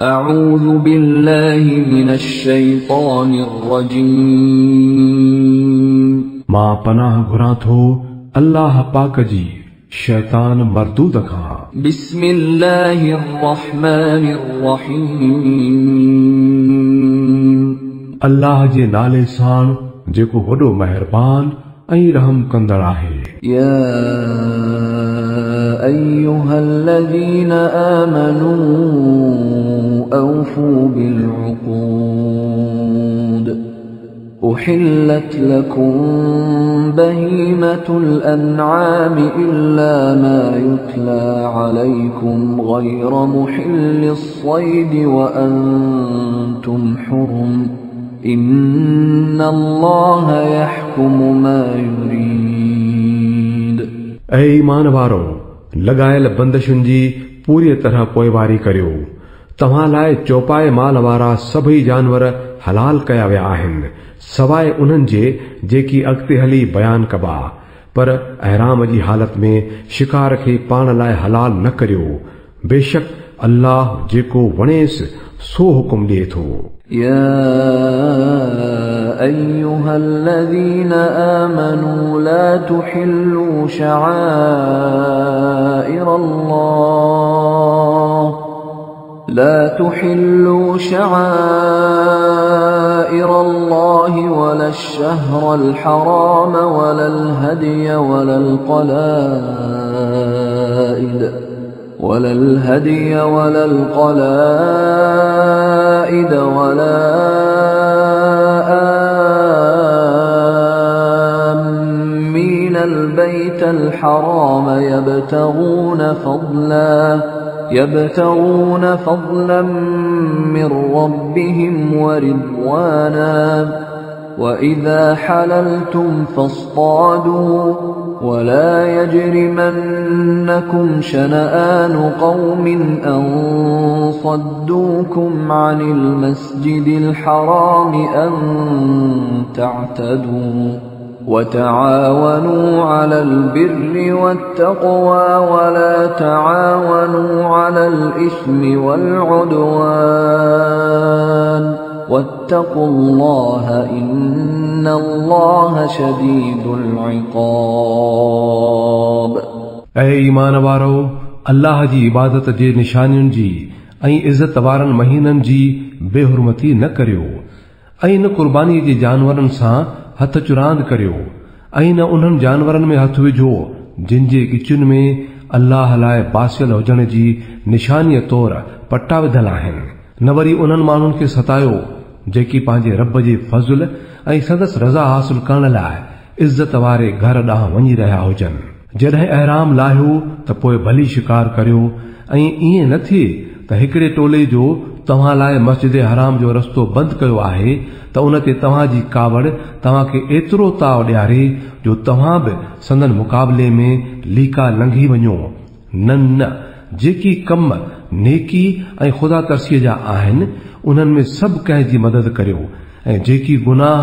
أعوذ بالله من الشيطان الرجيم मां पनाह घुरां थो अल्लाह पाक जी शैतान मरदूद खां। بسم الله الرحمن الرحيم अल्लाह जे नाले सां जेको वॾो मेहरबान ऐं रहम कंदड़ आहे। يا أيها الذين آمنوا أوفوا بالعقود أحلت لكم بهيمة الأنعام إلا ما يتلى عليكم غير محل الصيد وأنتم حرم إن الله يحكم ما يريد। ऐं ईमान वारो लॻायल बंदिशुनि जी पूरी तरह पोइवारी करियो। तव्हां लाइ चौपाए माल वारा सभई जानवर हलाल कया विया आहिनि सवाइ उन्हनि जे जेकी अॻिते हली बयान कबा, पर अहराम जी हालत में शिकार खे पाण लाइ हलाल न करियो। बेशक अल्लाह जेको वणेसि सो हुकुम ॾिए थो। يا أيها الذين آمنوا لا تحلوا شعائر الله ولا الشهر الحرام ولا الهدي ولا القلائد ولا آمين البيت الحرام يبتغون فضلا من ربهم ورضوانا وإذا حللتم فاصطادوا ولا يجرمنكم شنآن قوم أن صدوكم عن المسجد الحرام أن تعتدوا وتعاونوا على البر والتقوى ولا تعاونوا على الإثم والعدوان واتقوا الله إن الله شديد العقاب। ऐं ईमान वारो अल्लाह जी इबादत जे निशानियुनि जी ऐं इज़त वारनि महीननि जी बेहुरमती न करियो ऐं न कुर्बानीअ जे जानवरनि सां हथ चुरांद करियो ऐं न उन्हनि जानवरनि में हथ विझो जिन जे गिचुनि में अल्लाह लाइ बासियल हुजण जी निशानीअ तौर पट्टा विधल आहिनि। न वरी उन्हनि माण्हुनि खे सतायो जेकी पंहिंजे रब जे फज़ल ऐं संदसि रज़ा हासिल करण लाइ इज़त वारे घर ॾांहुं वञी रहिया हुजनि। जॾहिं अहराम लाहियो त पोइ भली शिकार करियो ऐं ईअं न थिए त हिकिड़े टोले जो तव्हां लाइ मस्जिद हराम जो रस्तो बंदि कयो आहे त उन ते तव्हां जी कावड़ तव्हां खे एतिरो ताव ॾियारे जो तव्हां बि संदन मुक़ाबले में लीका लंघी वञो। न जेकी कम नेकी ऐं ख़ुदा तरसीअ जा आहिनि उन्हनि में सभु कंहिं जी मदद करियो ऐं जेकी गुनाह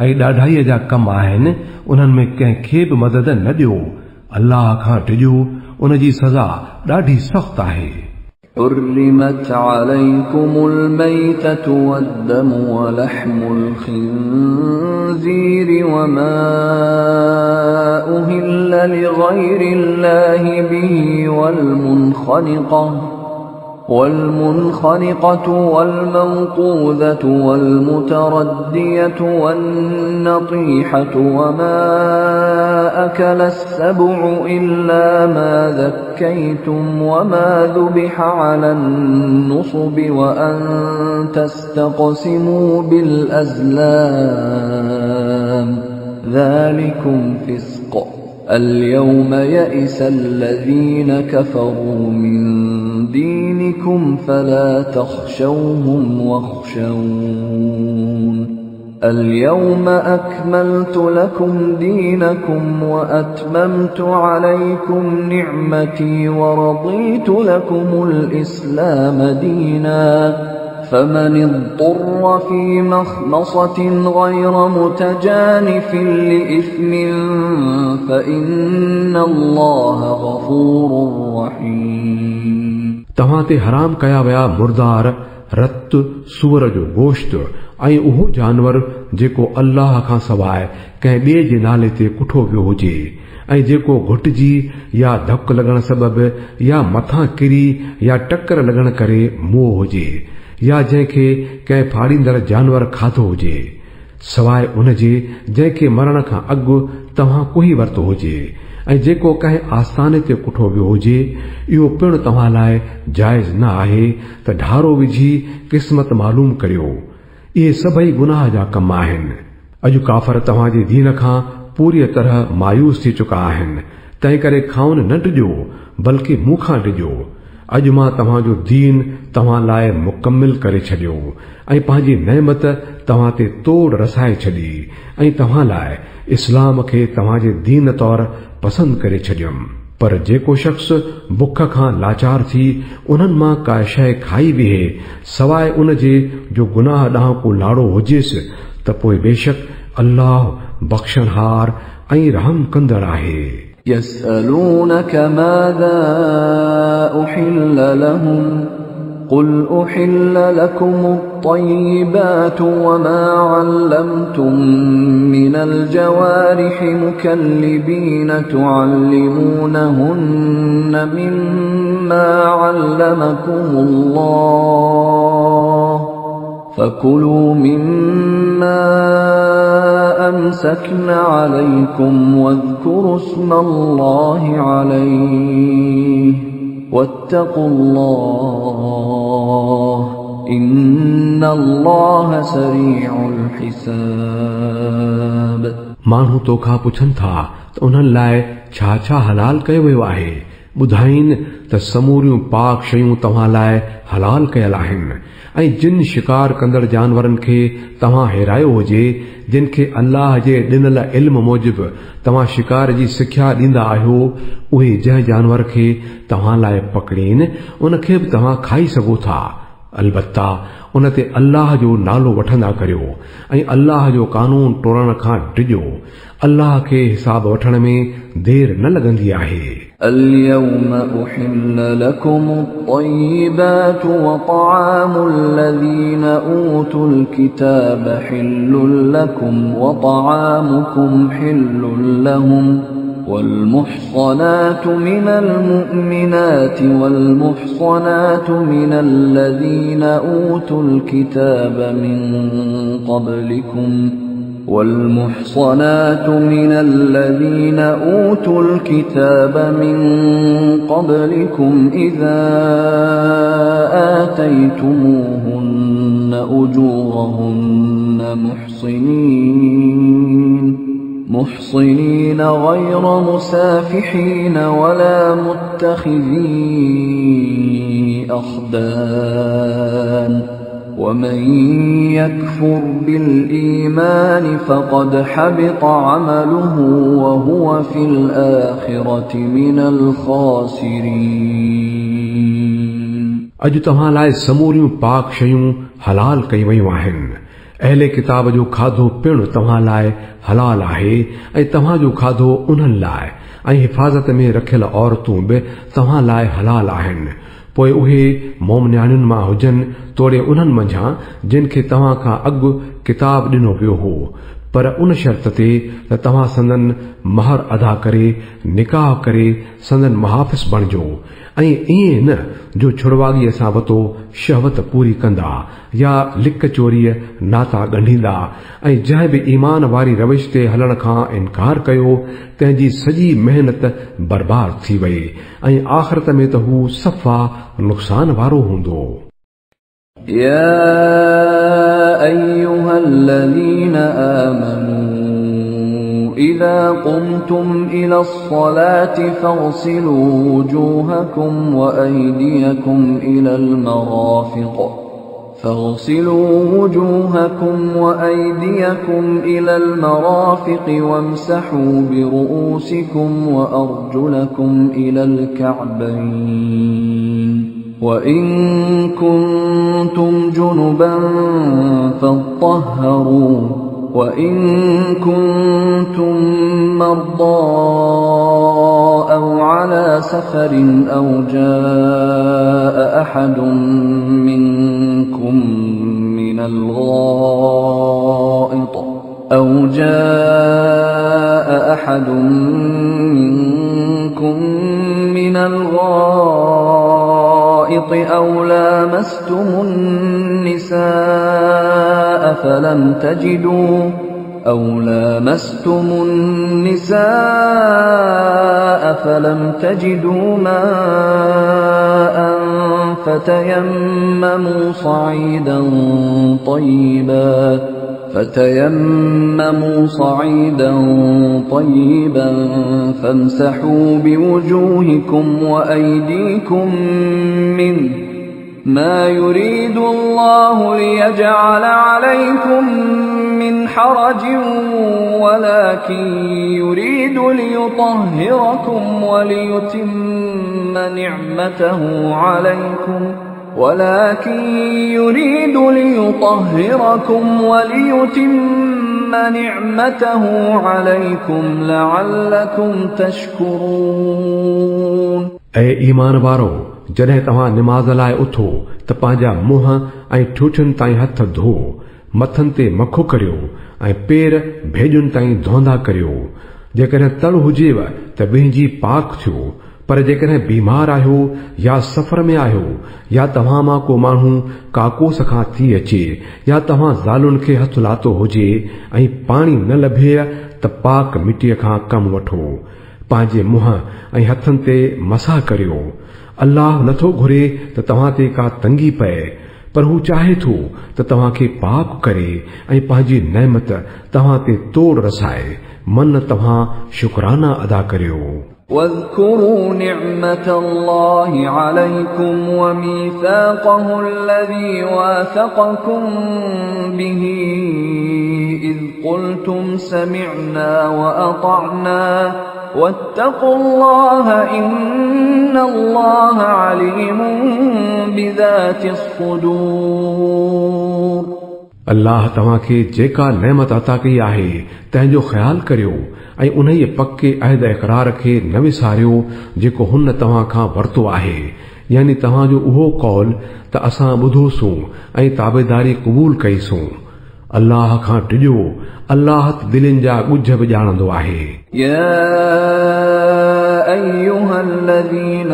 ऐं ॾाढाईअ जा कम आहिनि उन्हनि में कंहिंखे बि मदद न ॾियो। अल्लाह खां टिजो, उन जी सज़ा ॾाढी सख़्त आहे। حرمت عليكم الميتة والدم ولحم الخنزير وما أهل لغير الله به والمنخنقة والموقوذة والمتردية والنطيحة وما أكل السبع إلا ما ذكيتم وما ذبح على النصب وأن تستقسموا بالأزلام ذلكم فسق اليوم يئس الذين كفروا من دينكم فلا تخشوهم واخشون اليوم أكملت لكم دينكم وأتممت عليكم نعمتي ورضيت لكم الإسلام دينا فمن اضطر في مخمصة غير متجانف لإثم فإن الله غفور رحيم। तव्हां ते हराम कया विया मुर्दार रत सूअर जो गोश्त ऐं उहो जानवर जेको अल्लाह खां सवाइ कंहिं ॿिए जे नाले ते कुठो वियो हुजे ऐं जेको घुटजी या धक लॻण सबब या मथां किरी या टक्कर लॻण करे मुओ हुजे या जंहिंखे कंहिं फाड़ींदड़ जानवर खाधो हुजे सवाइ उनजे जंहिंखे मरण खां अॻु तव्हां कोई वरितो हुजे ऐं जेको कंहिं आस्थाने ते कुठो वियो हुजे इहो पिणु तव्हां लाइ जाइज़ न आहे त ढारो विझी क़िस्मत मालूम करियो। इहे सभई गुनाह जा कम आहिनि। अॼु काफ़र तव्हांजे दीन खां पूरी तरह मायूस थी चुका आहिनि। तंहिं करे खाउन न ॾिजो बल्कि मूंखां ॾिजो। अॼु मां तव्हांजो दीन तव्हां लाइ मुकमिल करे छॾियो ऐं पंहिंजी नेमत तव्हां ते तोड़ रसाए छॾी ऐं तव्हां लाइ इस्लाम खे तव्हांजे दीन तौर पसंद करे छॾियुमि। पर जेको शख्स बुख खां लाचार थी उन्हनि मां का शइ खाई विहे सवाइ उन जे जो गुनाह ॾांहुं को लाड़ो हुजेसि त पोइ बेशक अल्लाह बख़्शनहार ऐं रहम कंदड़ आहे। يسألونك ماذا أحل لهم قل أحل لكم الطيبات وما علمتم من الجوارح مكلبين تعلمونهن مما علمكم الله فكلوا مما أمسكن عليكم واذكروا اسم الله عليه واتقوا الله إن الله سريع الحساب। माण्हू तोखां पुछनि था त उन्हनि लाइ छा छा हलाल कयो वियो आहे। ॿुधाइनि त समूरियूं पाक शयूं तव्हां लाइ हलाल कयल आहिनि ऐं जिन शिकार कंदड़ जानवरनि खे तव्हां हेरायो हुजे जिन खे अल्लाह जे ॾिनल इल्म मूजिब तव्हां शिकार जी सिख्या ॾींदा आहियो उहे जंहिं जानवर खे तव्हां लाइ पकड़ीनि उन खे बि तव्हां खाई सघो था। अलबत्ता उन ते अल्लाह जो नालो वठंदा करियो ऐं अल्लाह जो कानून टोड़ण खां डिॼो। अल्लाह खे हिसाब वठण में देर न लॻंदी आहे। اليوم أحل لكم الطيبات وطعام الذين أوتوا الكتاب حل لكم وطعامكم حل لهم والمحصنات من المؤمنات والمحصنات من الذين أوتوا الكتاب من قبلكم والمحصنات من الذين أوتوا الكتاب من قبلكم إذا آتيتموهن أجورهن محصنين غير مسافحين ولا متخذي أخدان ومن يكفر بالإيمان فقد حبط عمله وهو في الآخرة من الخاسرين। अॼु तव्हां लाइ समूरियूं पाक शयूं हलाल कई वयूं आहिनि। अहले किताब जो खाधो पिणु तव्हां लाइ हलाल आहे ऐं तव्हां जो खाधो उन्हनि लाइ ऐं हिफ़ाज़त में रखियल औरतूं बि तव्हां लाइ हलाल आहिनि। पोइ उहे मोमनियाणियुनि मां हुजनि तोड़े उन्हनि मंझां जिन खे तव्हां खां अॻु किताब ॾिनो वियो हो पर उन शर्त ते त तव्हां संदन महर अदा करे निकाह करे संदन मुहाफ़िज़ बणिजो ऐं ईअं न जो छुड़वागीअ सां वतो शहवत पूरी कंदा या लिक चोरीअ नाता ॻंढींदा ऐं जंहिं बि ईमान वारी रविश ते हलण खां इनकार कयो तंहिंजी सॼी मेहनत बर्बाद थी वई ऐं आख़िरत में त हू सफ़ा नुक़सान वारो हूंदो। يا أيها الذين آمنوا إذا قمتم إلى الصلاة فاغسلوا وجوهكم وأيديكم إلى المرافق وامسحوا برؤوسكم وأرجلكم إلى الكعبين وإن كنتم جنبا فاطهروا وإن كنتم مرضى أو على سفر أو جاء أحد منكم الغائط أو جاء أحد منكم من الغائط أو لامستم النساء فلم تجدوا ماء فتيمموا صعيدا طيبا فامسحوا بوجوهكم وأيديكم منه ما يريد الله ليجعل عليكم من حرج ولكن يريد ليطهركم وليتم نعمته عليكم لعلكم تشكرون. اے ایمان وارو जॾहिं तव्हां निमाज़ लाइ उथो त पंहिंजा मुंहं ऐं ठूठियुनि ताईं हथ धो मथनि ते मखो करियो ऐं पेर भेॼुनि ताईं धोंदा करियो। जेकॾहिं तड़ हुजेव त विहिंजी पाक थियो, पर जेकॾहिं बीमार आहियो या सफ़र में आहियो या तव्हां मां को माण्हू काकोस खां थी अचे या तव्हां ज़ालुनि खे हथ लातो हुजे ऐं पाणी न लभे त पाक मिटीअ खां कमु वठो, पंहिंजे मुंहं ऐं हथनि ते मसाह करियो। अल्लाह नथो घुरे त तव्हां ते का तंगी पए, पर हू चाहे थो त तव्हां खे पाक करे ऐं पंहिंजी नेमत तव्हां ते तोड़ रसाए। मन तव्हां शुक्राना अदा करियो। واذكروا نعمة الله عليكم وميثاقه الذي واثقكم به إذ قلتم سمعنا وأطعنا واتقوا الله إن الله عليم بذات الصدور. अल्लाह तव्हां खे जेका नेमत अता कई आहे तंहिंजो ख्याल करियो ऐं उन पक्के अहद इक़रार खे न विसारियो जेको हुन तव्हां खां वरितो आहे, यानी तव्हांजो उहो कौल त असां ॿुधोसूं ऐं ताबेदारी क़बूल कईसूं। अल्लाह खां टिजो, अल्लाह दिलनि जा ॻुझ बि ॼाणंदो आहे। يا أيها الذين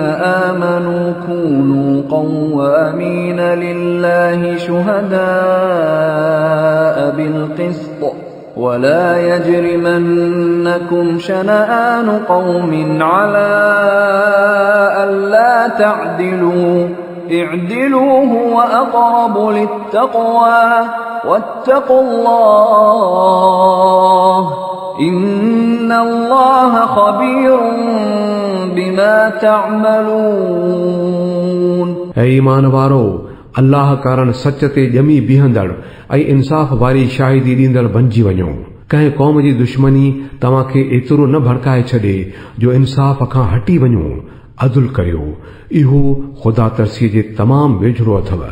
آمنوا كونوا قوامين لله شهداء بالقسط ولا يجرمنكم شنآن قوم على ألا تعدلوا اعدلوا هو أقرب للتقوى واتقوا الله إن الله خبير بما تعملون. ऐं ईमान वारो, अल्लाह कारण सच ते ॼमी बीहंदड़ ऐं इंसाफ़ वारी शाहिदी ॾींदड़ बणिजी वञो। कंहिं क़ौम जी दुश्मनी तव्हां खे एतिरो न भड़काए छॾे जो इंसाफ़ खां हटी वञो। अदुल करियो, इहो ख़ुदा तरसीअ जे तमामु वेझड़ो अथव।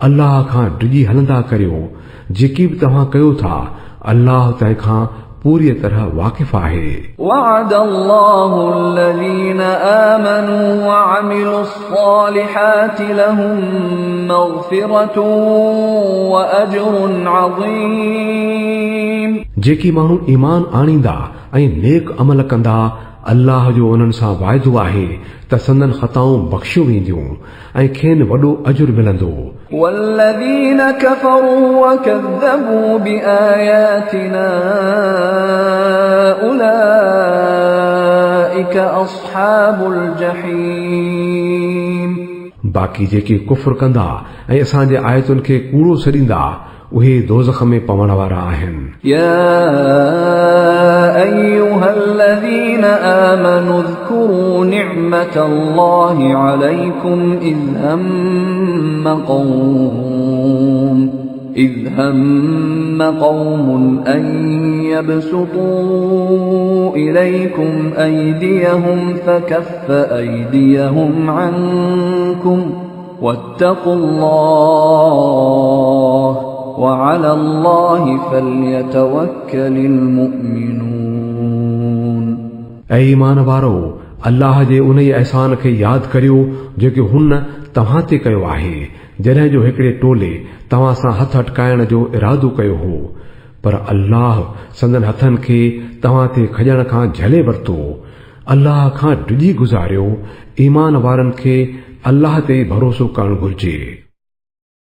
अल्लाह खां डिॼी हलंदा करियो। जेकी बि तव्हां कयो था, अल्लाह तंहिंखां पूरी तरह वाक़िफ़ आहे। وعد الله الذين آمنوا وعملوا الصالحات لهم مغفرة وأجر عظيم. जेकी माण्हू ईमान आणींदा ऐं नेक अमल कंदा, अल्लाह जो उन्हनि सां वाइदो आहे त संदन ख़ताऊं बख़्शियूं वेंदियूं ऐं खेनि वॾो अजुर मिलंदो। والذين كفروا وكذبوا بآياتنا أولئك أصحاب الجحيم. बाक़ी जेके कुफ्र कंदा ऐं असांजे आयतुनि खे कूड़ो सॾींदा, उहे दोज़ख में पवण वारा आहिनि। يا أيها الذين آمنوا اذكروا نعمة الله عليكم إذ هم قوم أن يبسطوا إليكم أيديهم فكف أيديهم عنكم واتقوا الله وعلى الله فليتوكل المؤمنون. ऐं ईमान वारो, अल्लाह जे उन अहसान खे यादि करियो जेको हुन तव्हां ते कयो आहे जॾहिं जो हिकिड़े टोले तव्हां सां हथ अटकाइण जो इरादो कयो हो, पर अल्लाह संदन हथनि खे तव्हां ते खॼण खां झले वरितो। अल्लाह खां डिॼी गुज़ारियो। ईमान वारनि खे अल्लाह ते भरोसो करणु घुर्जे।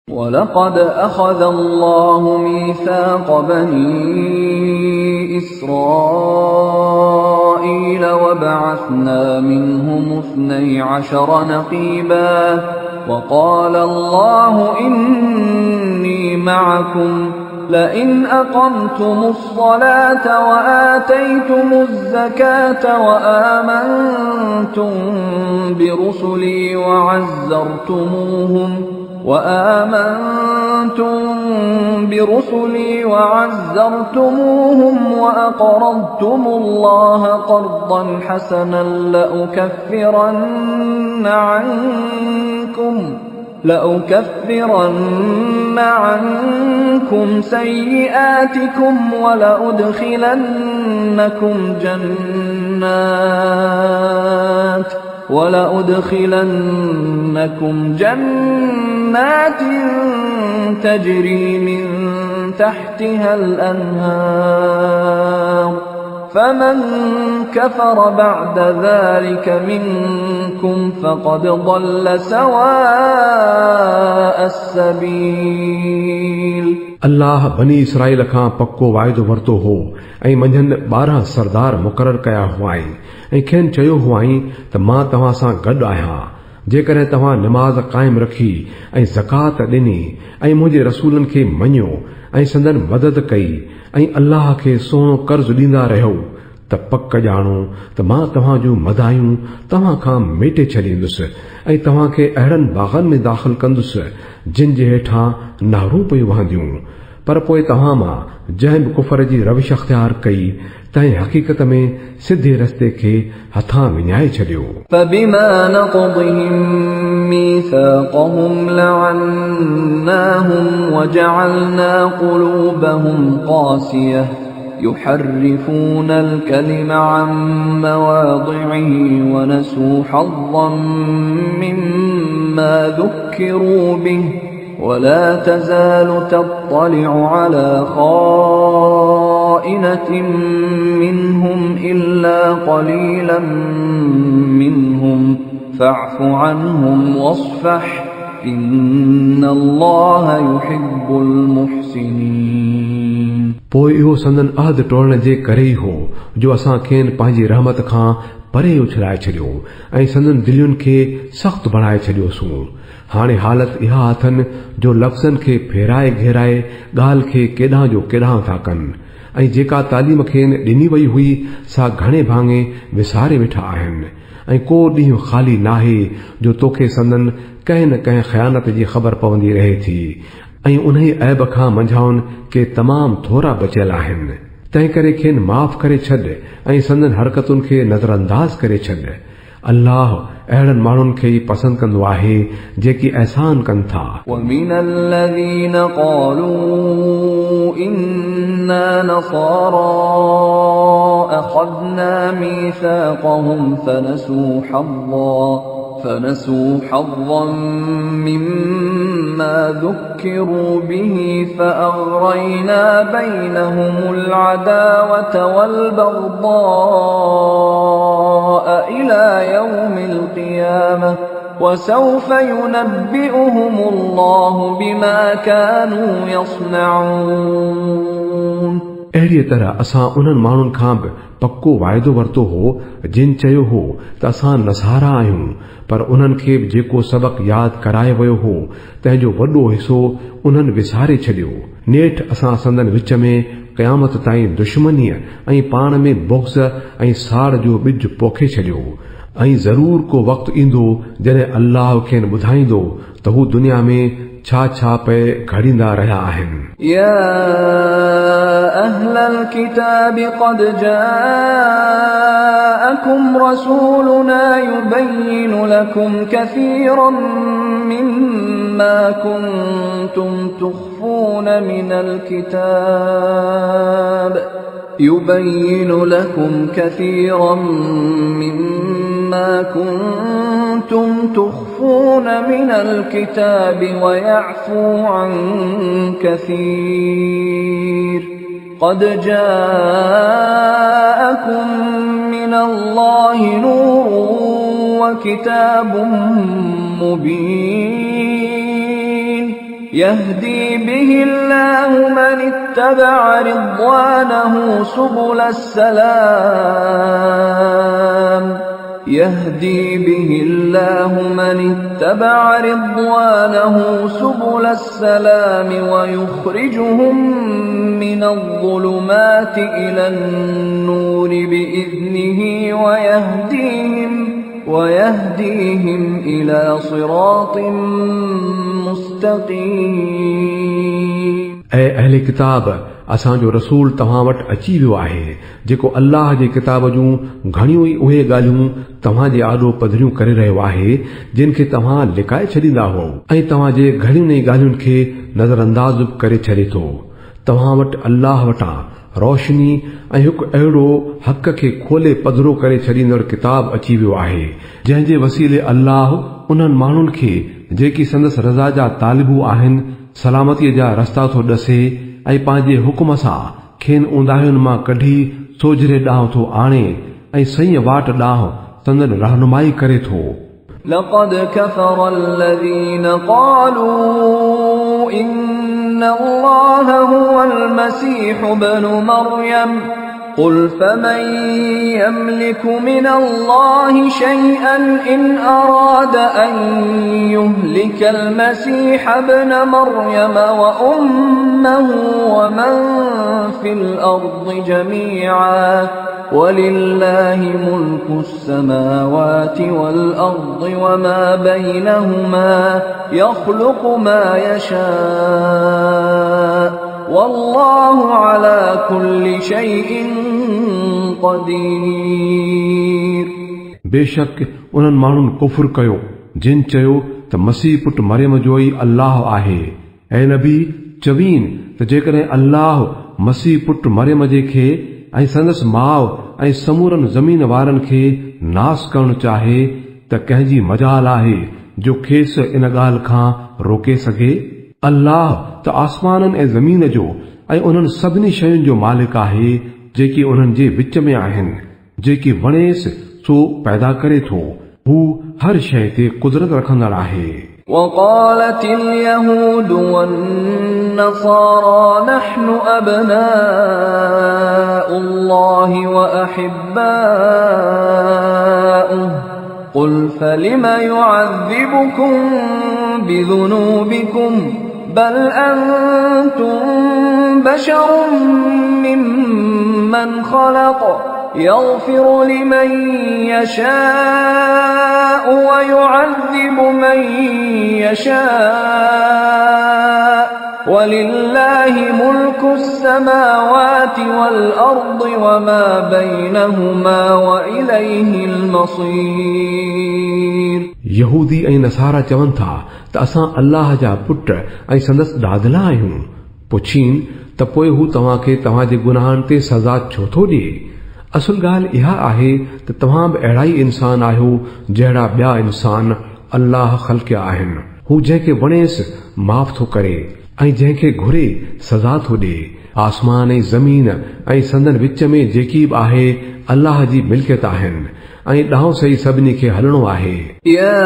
وَلَقَدْ أَخَذَ اللَّهُ مِيثَاقَ بَنِي إِسْرَائِيلَ وَبَعَثْنَا مِنْهُمُ 12 نَقِيبًا وَقَالَ اللَّهُ إِنِّي مَعَكُمْ لَئِنْ أَقَمْتُمُ الصَّلَاةَ وَآتَيْتُمُ الزَّكَاةَ وَآمَنْتُمْ برسلي وعزرتموهم وأقرضتم الله قرضا حسنا لأكفرن عنكم سيئاتكم ولأدخلنكم جنات تجري من تحتها الأنهار فمن كفر بعد ذلك منكم فقد ضل سواء السبيل। अल्लाह बनी इसराइल खां पक्को वाइदो वरितो हो ऐं मंझंदि 12 सरदार मुक़ररु कया हुआ ऐं खेनि चयो हुआ त मां तव्हां सां गॾु आहियां जेकॾहिं तव्हां निमाज़ क़ाइम रखी ऐं ज़कात ॾिनी ऐं मुंहिंजे रसूलनि खे मञियो ऐं संदन मदद कई ऐं अल्लाह खे सोनो कर्ज़ ॾींदा रहियो त पक ॼाणो त मां तव्हां जूं मदायूं तव्हां खां मेटे छॾींदुसि ऐं तव्हां खे अहिड़नि बाग़नि में दाख़िल कंदुसि जिन जे हेठां नहरूं पयूं वहंदियूं। पर पोइ तव्हां मां जंहिं बि कुफर जी रविश अख़्तियार कई तंहिं हक़ीक़त में सिधे रस्ते खे हथां विञाए छॾियो। فبما نقضهم ميثاقهم لعناهم وجعلنا قلوبهم قاسية يحرفون الكلم عن مواضعه ونسوا حظا مما ذكروا به ولا تزال تطلع على خائنة منهم إلا قليلا منهم فاعف عنهم واصفح إن الله يحب المحسنين। पोइ इहो संदन अहद टोड़ण जे करे ई हो जो असां खेनि पंहिंजी रहमत खां परे उछलाए छॾियो ऐं संदन दिलियुनि खे सख़्त बणाए छॾियोसूं। हाणे हालत इहा अथनि जो लफ़्ज़नि खे फेराए घेराए ॻाल्हि खे केॾांहुं जो केॾांहुं था कनि ऐं जेका तालीम खेनि ॾिनी वई हुई सा घणे भाङे विसारे वेठा आहिनि ऐं को ॾींहुं ख़ाली नाहे जो तोखे संदन कंहिं न कंहिं ख़यानत जी ख़बर पवंदी रहे थी ऐं उन्ही ऐब खां मंझाउनि के तमामु थोरा बचियल आहिनि। तंहिं करे खेनि माफ़ करे छॾ ऐं संदन हरकतुनि खे नज़रअंदाज़ करे छॾ। अल्लाह अहिड़नि माण्हुनि खे ई पसंदि कंदो आहे जेकी अहसान कनि था। وَمِنَ الَّذِينَ قَالُوا إِنَّا نَصَارَى أَخَذْنَا مِيثَاقَهُمْ فنسوا حظا مما ذكروا به فأغرينا بينهم العداوة والبغضاء إلى يوم القيامة وسوف ينبئهم الله بما كانوا يصنعون। अहिड़ीअ तरह असां उन्हनि माण्हुनि खां बि पक्को वाइदो वरितो हो जिन चयो हो त असां नसारा आहियूं, पर उन्हनि खे बि जेको सबक़ यादि करायो वियो हो तंहिंजो वॾो हिसो उन्हनि विसारे छॾियो। नेठ असां संदन विच में क़यामत ताईं दुश्मनीअ ऐं पाण में बुग़्ज़ ऐं साड़ जो ॿिज पोखे छॾियो ऐं ज़रूर को वक़्तु ईंदो जॾहिं अल्लाह खेनि ॿुधाईंदो त हू दुनिया में छा छा पे घड़ींदा रहिया आहिनि। يا أهل الكتاب قد جاءكم رسولنا يبين لكم كثيرا مما كنتم تخفون من الكتاب ما كنتم تخفون من الكتاب ويعفو عن كثير قد جاءكم من الله نور وكتاب مبين يهدي به الله من اتبع رضوانه سبل السلام يهدي به الله من اتبع رضوانه سبل السلام ويخرجهم من الظلمات إلى النور بإذنه ويهديهم إلى صراط مستقيم اے اہل کتاب اسانجو رسول तव्हां वटि अची वियो आहे जेको अल्लाह जे किताब जूं घणियूं ई उहे ॻाल्हियूं तव्हां जे आॾो पधरियूं करे रहियो आहे जिन खे तव्हां लिकाए छॾींदा हो ऐं तव्हां जे घणियुनि ई ॻाल्हियुनि खे नज़रअंदाज़ करे छॾे थो तव्हां वटि अल्लाह वटां रोशनी ऐं हिकु अहिड़ो हक़ खे खोले पधरो करे छॾींदड़ किताब अची वियो आहे जंहिं जे वसीले अल्लाह उन्हनि माण्हुनि खे जेकी संदसि रज़ा जा तालिबू आहिनि सलामतीअ जा रस्ता थो ॾसे ऐं पंहिंजे हुकुम सां खेनि ऊंदाहियुनि मां कढी सोजरे ॾांहुं थो आणे ऐं सही वाट ॾांहुं संदन रहनुमाई करे थो لقد كفر الذين قالوا إن الله هو المسيح ابن مريم قل فمن يملك من الله شيئا إن أراد أن يهلك المسيح ابن مريم وأمه ومن في الأرض جميعا ولله ملك السماوات والأرض وما بينهما يخلق ما يشاء والله على كل شيء قدير बेशक उन्हनि माण्हुनि कुफर कयो जिन चयो त मसीह पुट मरियम जो ई अल्लाह आहे ऐं नबी चवीन त जेकॾहिं अल्लाह मसीह पुट मरियम जे खे ऐं संदसि माउ ऐं समूरनि ज़मीन वारनि खे नास करणु चाहे त कंहिंजी मजाल आहे जो खेसि इन ॻाल्हि खां रोके सघे अल्लाह त आसमाननि ऐं ज़मीन जो ऐं उन्हनि सभिनी शयुनि जो मालिक आहे जेकी उन्हनि जे विच में आहिनि जेकी वणेसि सो पैदा करे थो हू हर शइ ते कुदरत रखंदड़ आहे وقالت اليهود والنصارى نحن أبناء الله وأحباؤه قل فلم يعذبكم بذنوبكم بل أنتم بشر ممن خلق يغفر لمن يشاء ويعذب من يشاء ولله ملك السماوات والأرض وما بينهما وإليه المصير यहूदी ऐं नसारा चवनि था त असां अल्लाह जा पुट ऐं संदसि ॾादला आहियूं पुछीन त पोइ हू तव्हांखे तव्हांजे गुनाहनि ते सज़ा छो थो ॾिए असुल ॻाल्हि इहा आहे त तव्हां बि अहिड़ा ई इंसान आहियो जहिड़ा ॿिया इंसान अल्लाह ख़ल्क़िया आहिनि हू जंहिंखे वणेसि माफ़ थो करे ऐं जंहिंखे घुरे सज़ा थो ॾिए आसमान ऐं ज़मीन ऐं संदन विच में जेकी बि आहे अल्लाह जी मिल्कियत आहिनि ऐं ॾांहुं सही सभिनी खे हलणो आहे يا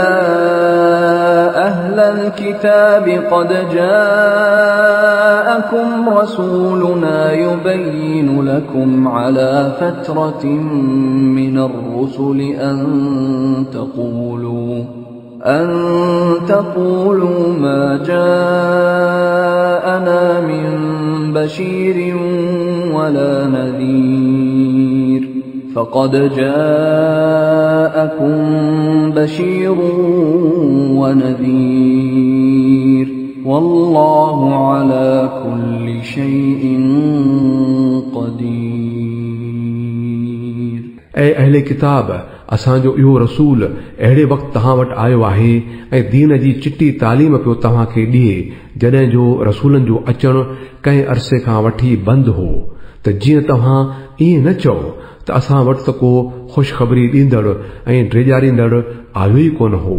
أهل الكتاب قد جاءكم رسولنا يبين لكم على فترة من الرسل أن تقولوا ما جاءنا من بشير ولا نذير فقد جاءكم بشير ونذير والله على كل شيء قدير ऐं अहले किताब असांजो इहो रसूल अहिड़े वक़्तु तव्हां वटि आयो आहे ऐं दीन जी चिटी तालीम पियो तव्हांखे ॾिए जॾहिं जो रसूलनि जो अचणु कंहिं अरसे खां वठी बंदि हो त जीअं तव्हां ईअं न चओ त असां वटि त को ख़ुशख़बरी ॾींदड़ ऐं ड्रेजारींदड़ आयो ई कोन हो।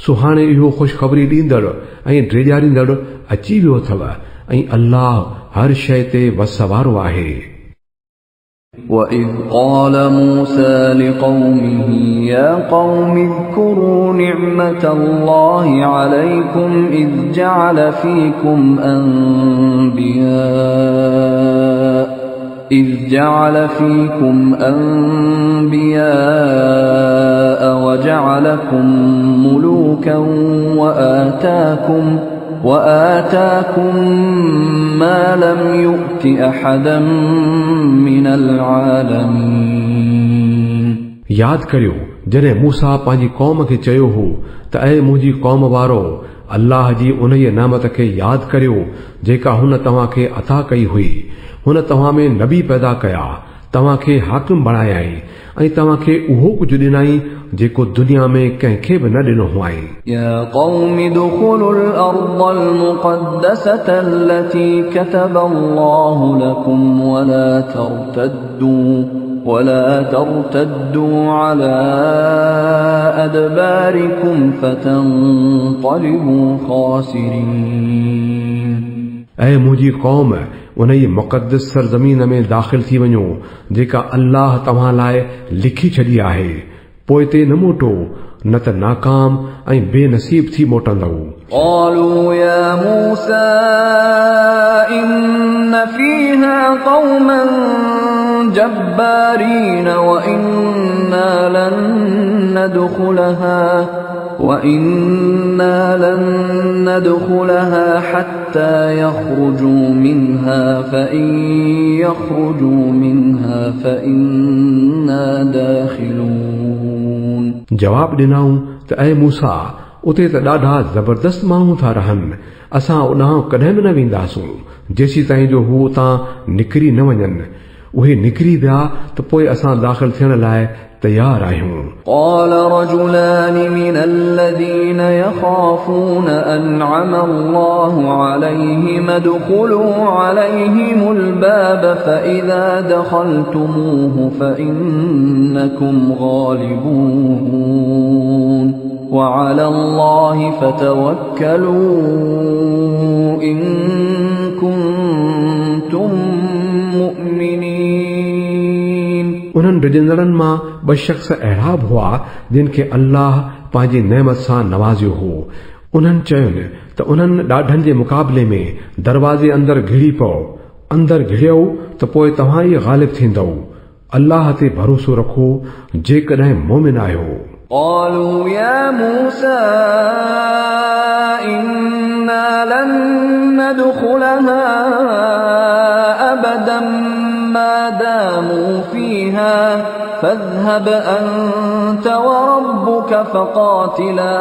सो हाणे इहो ख़ुशख़बरी ॾींदड़ ऐं ड्रेजारींदड़ अची वियो अथव ऐं अल्लाह हर शइ ते वस वारो आहे। وَإِذْ قَالَ مُوسَى لِقَوْمِهِ يَا قَوْمِ اذْكُرُوا نِعْمَةَ اللَّهِ عَلَيْكُمْ إِذْ جَعَلَ فِيكُمْ أَنْبِيَاءَ وَجَعَلَكُمْ مُلُوكًا وآتاكم ما لم يؤت أحدا من العالمين। याद करियो जॾहिं मूसा पंहिंजी क़ौम खे चयो हो त ऐ मुंहिंजी क़ौम वारो अल्लाह जी उन नामत खे यादि करियो जेका हुन तव्हां खे अता कई हुई। हुन तव्हां में नबी पैदा कया, तव्हां खे हाकिम बणायाई ऐं तव्हां खे उहो कुझु ॾिनाई जेको दुनिया में कंहिंखे बि न ॾिनो हुआई। या قوم ادخلوا الأرض المقدسة التي كتب الله لكم ولا ترتدوا على أدباركم فتنقلبوا خاسرين। ऐं मुंहिंजी क़ौम उन ई मुक़द्दस सरज़मीन में दाख़िल थी वञो जेका अल्लाह तव्हां लाइ लिखी छॾी आहे। पोइ ते न मोटो न त नाकाम ऐं बेनसीब थी मोटंदव। قالوا يا موسى إن فيها قوما جبارين وإنا لن ندخلها حتى يخرجوا منها فإن يخرجوا منها فإنا داخلون। जवाब ॾिनाऊं त ऐ मूसा उते त ॾाढा ज़बरदस्त माण्हू था रहनि, असां उॾां कॾहिं बि न वेंदासूं जेसी ताईं जो हू उतां निकिरी न वञनि। उहे निकिरी विया त पोइ असां दाख़िल थियण लाइ तैयार आहियूं। قال رجلان من الذين يخافون أنعم الله عليهم ادخلوا عليهم الباب فإذا دخلتموه فإنكم غالبون وعلى الله فتوكلوا إن كنتم مؤمنين। उन्हनि डिॼंदड़नि मां ॿ शख़्स अहिड़ा बि हुआ जिन खे अल्लाह पंहिंजी नेमत सां नवाज़ियो हो। उन्हनि चयुनि त उन्हनि ॾाढनि जे मुक़ाबले में दरवाज़े अंदरि घिड़ी पओ, अंदरि घिड़ियो त पोइ तव्हां ई ग़ालिब थींदव। अल्लाह ते भरोसो रखो जेकॾहिं मोमिन आहियो। قالوا يا موسى إنا لن ندخلها أبدا ما داموا فيها فاذهب أنت وربك فقاتلا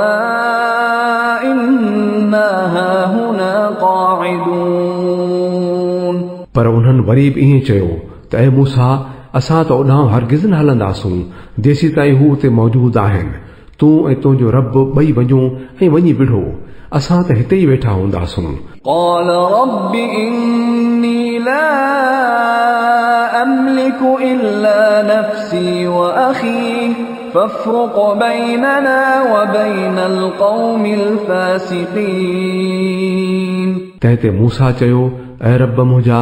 إنا هاهنا قاعدون। पर उन्हनि वरी बि ईअं चयो त ऐ मूसा असां त ओॾां हरगिज़ न हलंदासूं जेसी ताईं हू उते मौजूद आहिनि। तूं ऐं तुंहिंजो रब ॿई वञो ऐं वञी विढ़ो, असां त हिते ई वेठा हूंदासूं। قال رب إني لا أملك إلا نفسي وأخي فافرق بيننا وبين القوم الفاسقين। तंहिं मूसा चयो ऐ रब मुंहिंजा,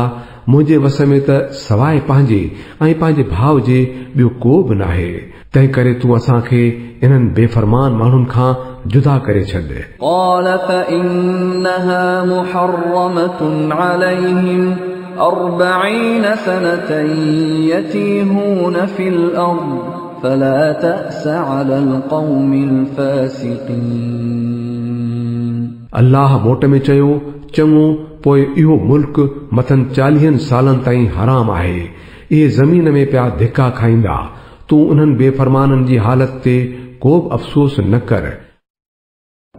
मुंहिंजे वस में त सवाइ पंहिंजे ऐं पंहिंजे भाउ जे ॿियो को बि नाहे, तंहिं करे तूं असांखे इन्हनि बेफ़रमान माण्हुनि खां जुदा करे छॾ। قال فإنها محرمة عليهم 40 سنة يتيهون في الأرض فلا تأس على القوم الفاسقين। अल्लाह मोट में चयो, चङो पोइ इहो मुल्क मथनि 40 सालनि ताईं हराम आहे। इहे ज़मीन में पिया धिका खाईंदा। तूं उन्हनि बेफ़रमाननि जी हालत ते को बि अफ़सोस न कर।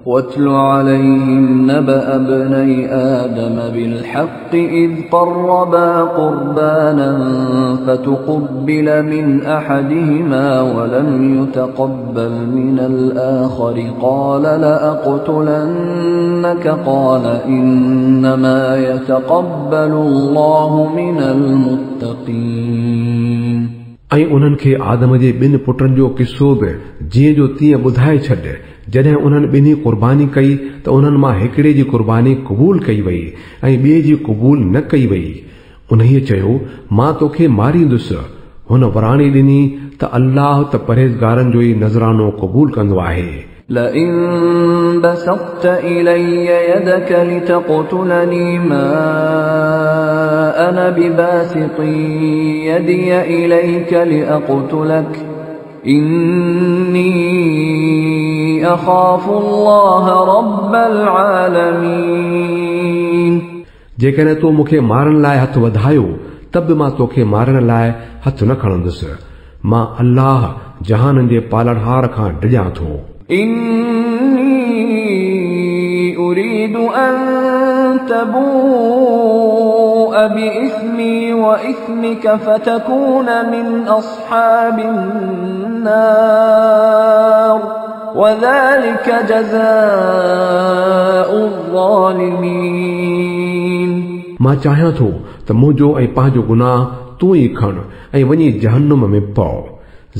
واتل عليهم نبأ ابني آدم بالحق إذ قربا قربانا فتقبل من أحدهما ولم يتقبل من الآخر قال لأقتلنك قال إنما يتقبل الله من المتقين ऐं उन्हनि खे आदम जे ॿिनि पुटनि जो किस्सो बि जीअं जो तीअं ॿुधाए छॾ। जॾहिं उन्हनि ॿिन्ही क़ुर्बानी कई त उन्हनि मां हिकिड़े जी क़ुर्बानी क़बूल कई वई ऐं ॿिए जी क़बूल न कई वई। उन्हीअ चयो मां तोखे मारींदुसि। हुन वराणी ॾिनी त अल्लाह त परहेज़गारनि जो ई नज़रानो क़बूल कंदो आहे। لئن بسطت إلي يدك لتقتلني ما أنا بباسط يدي إليك لأقتلك إني أخاف الله رب العالمين जेकॾहिं तो मूंखे मारण लाइ हथ वधायो त बि मां तोखे मारण लाइ हथ न खणंदुसि। मां अल्लाह जहाननि जे पालनहार खां डिॼां थो। إني أريد أن تبوء بإثمي وإثمك فتكون من أصحاب النار وذلك جزاء الظالمين मां चाहियां थो त मुंहिंजो ऐं पंहिंजो गुनाह तूं ई खण ऐं वञी जहन्नुम में पओ।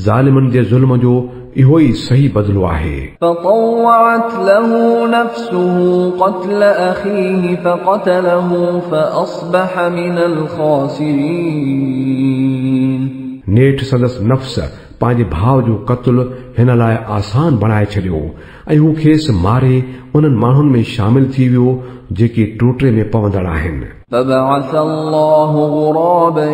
ज़ालिमनि जे ज़ुल्म जो इहो ई सही बदिलो आहे। فطوعت له نفسه قتل أخيه فقتله فأصبح من الخاسرين नेठ संदसि नफ़्स पंहिंजे भाउ जो क़त्ल हिन लाइ आसान बणाए छॾियो ऐं हू खेसि मारे उन्हनि माण्हुनि में शामिल थी वियो जेके टोटरे में पवंदड़ आहिनि। فبعث الله غرابا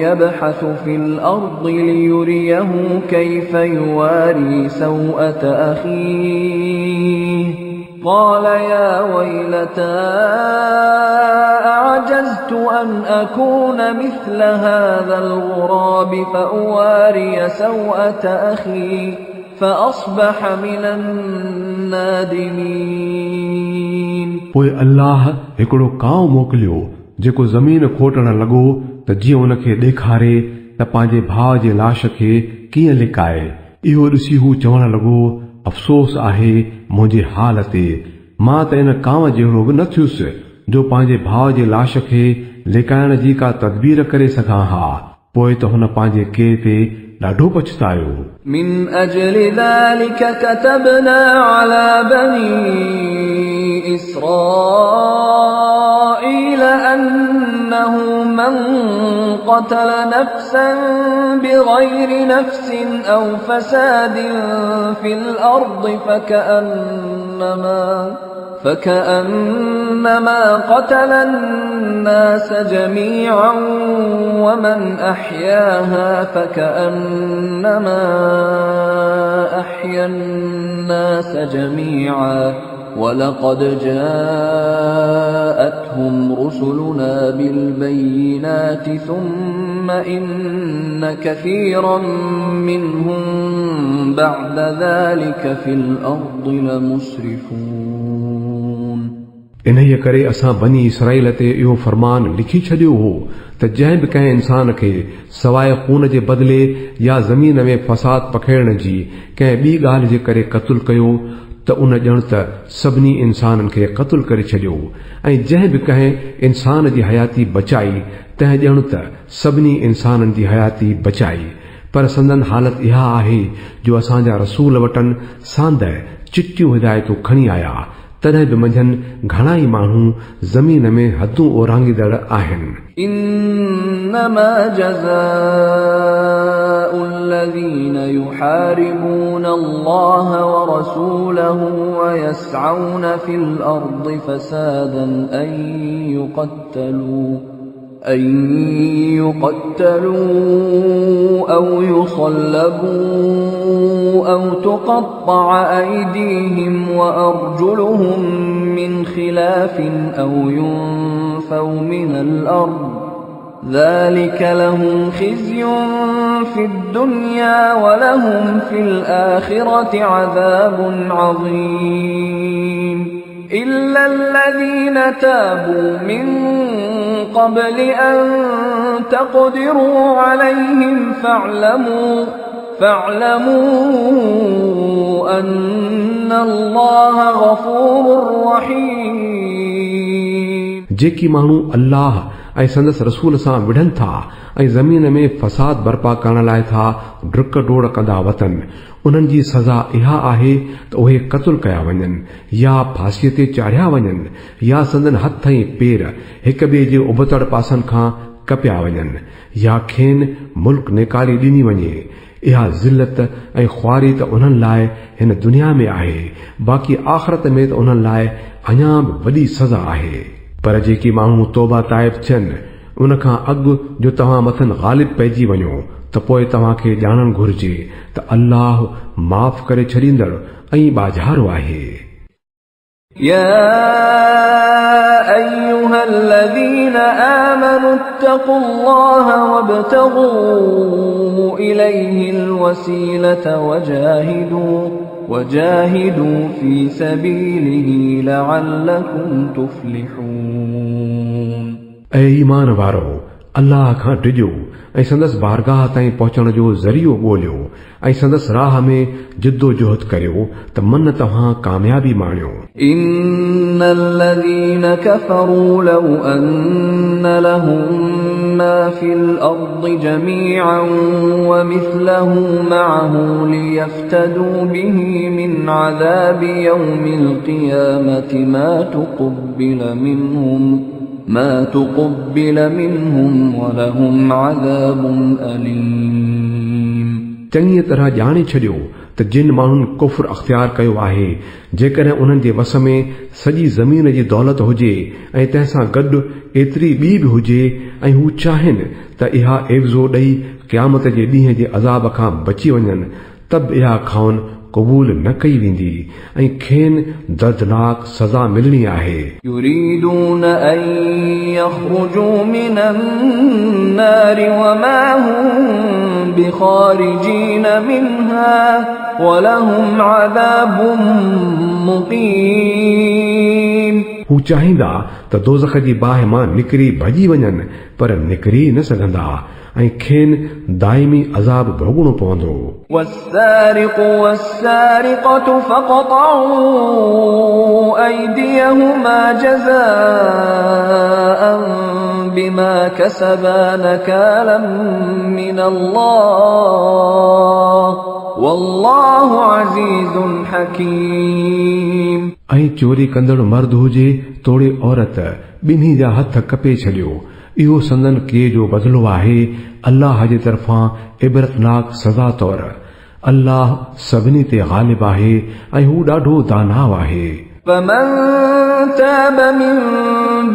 يبحث في الأرض ليريه كيف يواري سوءة أخيه قال يا ويلتى أعجزت أن أكون مثل هذا الغراب فأواري سوءة أخي فأصبح من النادمين पोइ अल्लाह हिकिड़ो कांव मोकिलियो जेको ज़मीन खोटण लॻो त जीअं उनखे ॾेखारे त पंहिंजे भाउ जे लाश खे कीअं लिकाए। इहो ॾिसी हू चवण लॻो अफ़सोस आहे मुंहिंजे हाल ते। मां त इन कांव जहिड़ो बि न थियुसि जो पंहिंजे भाउ जे लाश खे लिकाइण जी का तदबीर करे सघां हा। पोइ त हुन पंहिंजे के ते ॾाढो पछतायो। من أجل ذلك كتبنا على بني إسرائيل أنه من قتل نفسا بغير نفس أو فساد في الأرض فكأنما قتل الناس جميعا ومن أحياها فكأنما أحيا الناس جميعا ولقد جاءتهم رسلنا بالبينات ثم إن كثيرا منهم بعد ذلك في الأرض لمسرفون इन्हीअ करे असां बनी इसराईल ते इहो फरमान लिखी छॾियो हो त जंहिं बि कंहिं इंसान खे सवाइ खून जे बदिले या ज़मीन में फसाद पखेड़ण जी कंहिं ॿी ॻाल्हि जे करे क़त्ल कयो त उन ॼण त सभिनी इंसाननि खे क़त्ल करे छॾियो ऐं जंहिं बि कंहिं इंसान जी हयाती बचाई तंहिं ॼण त सभिनी इंसाननि जी हयाती बचाई। पर संदन हालत इहा आहे जो असांजा रसूल वटनि सांद चिटियूं हिदायतूं खणी आया तॾहिं बि मंझंदि घणा ई माण्हू ज़मीन में हदूं ओरांगीदड़ आहिनि। إنما جزاء الذين يحاربون الله ورسوله ويسعون في الأرض فسادا أن يقتلوا أو يصلبوا أو تقطع أيديهم وأرجلهم من خلاف أو ينفوا من الأرض ذلك لهم خزي في الدنيا ولهم في الآخرة عذاب عظيم إلا الذين تابوا من قبل أن تقدروا عليهم فاعلموا أن الله غفور رحيم. जेकी माण्हू अल्लाह ऐं संदसि रसूल सां विढ़नि था ऐं ज़मीन में फसाद बर्पा करण लाइ था डुक डोड़ कंदा वतन, उन्हनि जी सज़ा इहा आहे त उहे क़त्ल कया वञनि या फांसीअ ते चाढ़िया वञनि या संदन हथ ऐं पेर हिक ॿिए जे उबतड़ पासनि खां कपिया वञनि या खेनि मुल्क निकाली ॾिनी वञे। इहा ज़िल्लत ऐं ख्वारी त उन्हनि लाइ हिन दुनिया में आहे, बाक़ी आख़िरत में त उन्हनि लाइ अञा बि वॾी सज़ा आहे। पर जेकी माण्हू तौबा ताइब थियनि उन खां अॻु जो तव्हां मथनि ग़ालिब पइजी वञो त पोइ तव्हांखे ॼाणणु घुर्जे त अल्लाह माफ़ करे छॾींदड़ ऐं बाज़ारो आहे। يا أيها الذين آمنوا اتقوا الله وابتغوا إليه الوسيلة وجاهدوا في سبيله لعلكم تفلحون. ऐं ईमान वारो अल्लाह खां डिॼो ऐं संदसि बारगाह ताईं पहुचण जो ज़रियो ॻोल्हियो ऐं संदसि राह में जिद्दोजहद करियो त मन तव्हां कामयाबी माणियो। إن الذين كفروا لو أن لهم ما في الأرض جميعا ومثله معه ليفتدوا به من عذاب يوم القيامة ما تقبل منهم ولهم عذاب أليم. चङी तरह ॼाणे छॾियो त जिन माण्हुनि कुफ्र अख़्तियार कयो आहे, जेकॾहिं उन्हनि जे वस में सॼी ज़मीन जी दौलत हुजे ऐं तंहिंसां गॾु एतिरी ॿी बि हुजे ऐं हू चाहिनि त इहा एवज़ो ॾेई क़यामत जे ॾींहं जे अज़ाब खां बची वञनि, तब इहा खाउन क़बूल न कई वेंदी ऐं खेनि दर्दनाक सज़ा मिलणी आहे। युरीदून अन यख़्रुजू मिनन नार वमा हुम बिख़ारिजीन मिनहा वलहुम अज़ाबुम मुक़ीम। हू चाहींदा त दोज़ख जी बाहि मां निकिरी भॼी वञनि, पर निकिरी न सघंदा ऐं खेनि दाइमी अज़ाब भोगणो पवंदो। والسارق والسارقة فقطعوا أيديهما جزاء بما كسبا نكالا من الله والله عزيز حكيم. ऐं चोरी कंदड़ मर्द हुजे तोड़े औरत, ॿिन्ही जा हथ कपे छॾियो, इहो संदन के जो बदिलो आहे अल्लाह जे तरफ़ां इबरतनाक सज़ा तौर। अल्लाह सभिनी ते ग़ालिब आहे ऐं हू ॾाढो दानाव आहे। فمن تاب من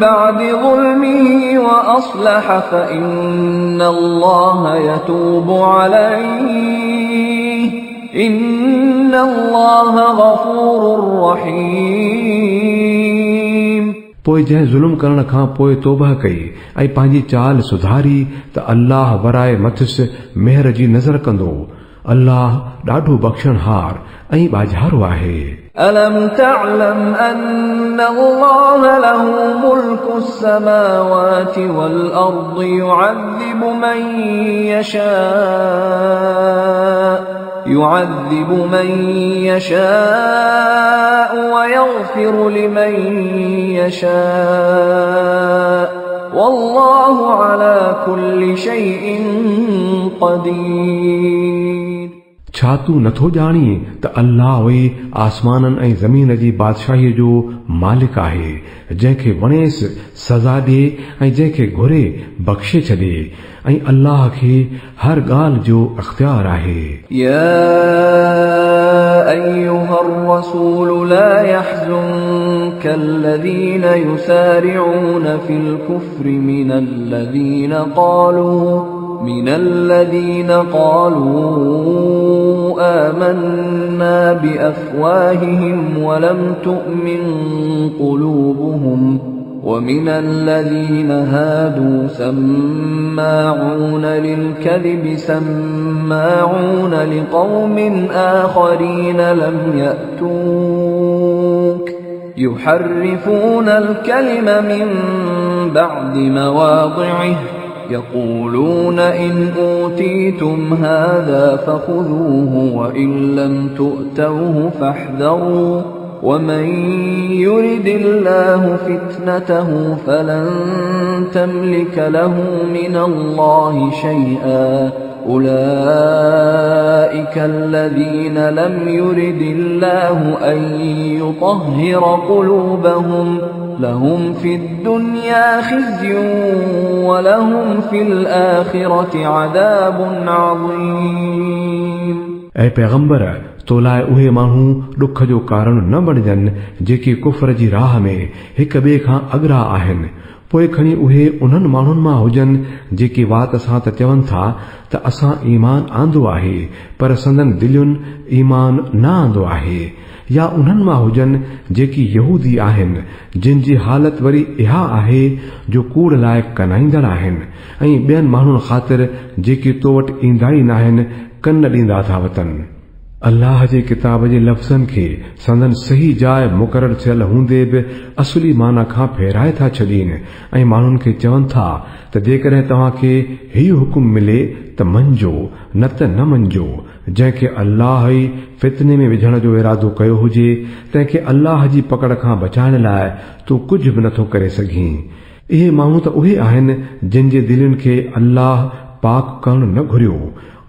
بعد ظلمه وأصلح فإن الله يتوب عليه إن الله غفور رحيم. पोइ जंहिं ज़ुल्म करण खां पोइ तौबा कई ऐं पंहिंजी चाल सुधारी त अल्लाह वराए मथिसि मेहर जी नज़र कंदो। अल्लाह ॾाढो बख़्शणहार ऐं बाज़ारो आहे। ألم تعلم أن الله له ملك السماوات والأرض يعذب من يشاء ويغفر لمن يشاء والله على كل شيء قدير. छा तूं नथो ॼाणीं त अल्लाह उहे आसमाननि ऐं ज़मीन जी बादशाहीअ जो मालिक आहे, जंहिंखे वणेसि सज़ा ॾिए ऐं जंहिंखे घुरे बख़्शे छॾे, ऐं अल्लाह खे हर ॻाल्हि जो इख़्तियार आहे। या अय्युहा الرسول لا يحزنك الذين يسارعون في الكفر من الذين قالوا آمنا بأفواههم ولم تؤمن قلوبهم ومن الذين هادوا سماعون للكذب سماعون لقوم آخرين لم يأتوك يحرفون الكلم من بعد مواضعه يقولون إن أوتيتم هذا فخذوه وإن لم تؤتوه فاحذروا ومن يرد الله فتنته فلن تملك له من الله شيئا أولئك الذين لم يرد الله أن يطهر قلوبهم لهم في الدنيا خزي ولهم في الآخرة عذاب عظيم اے پیغمبر تو लाइ उहे माण्हू ॾुख जो कारण न बणजनि जेके कुफर जी राह में हिक ॿिए खां अॻिरा आहिनि पोइ खणी उहे उन्हनि माण्हुनि मां हुजनि जेके वात सां त चवनि था त असां ईमान आंदो आहे पर संदन दिलियुनि ईमान न आंदो आहे या उन्हनि मां हुजनि जेकी यहूदी आहिनि जिन जी हालत वरी इहा आहे जो कूड़ लाइ कनाईंदड़ आहिनि ऐं ॿियनि माण्हुनि ख़ातिर जेके तो वटि ईंदा ई न आहिनि कन ॾींदा था वतनि अल्लाह जे किताब जे लफ़्ज़नि खे संदन सही जाइ मुक़रर थियल हूंदे बि असली माना खां फेराए था छॾीनि ऐं माण्हुनि खे चवनि था त जेकॾहिं तव्हांखे हीउ हुकुम मिले त मंझो न त न मंझो जंहिंखे अल्लाह ई फितने में विझण जो इरादो कयो हुजे तंहिंखे अल्लाह जी पकड़ खां बचाइण लाइ तूं कुझु बि नथो करे सघीं इहे माण्हू त उहे आहिनि जिन जे दिलनि खे अल्लाह पाक करणु न घुरियो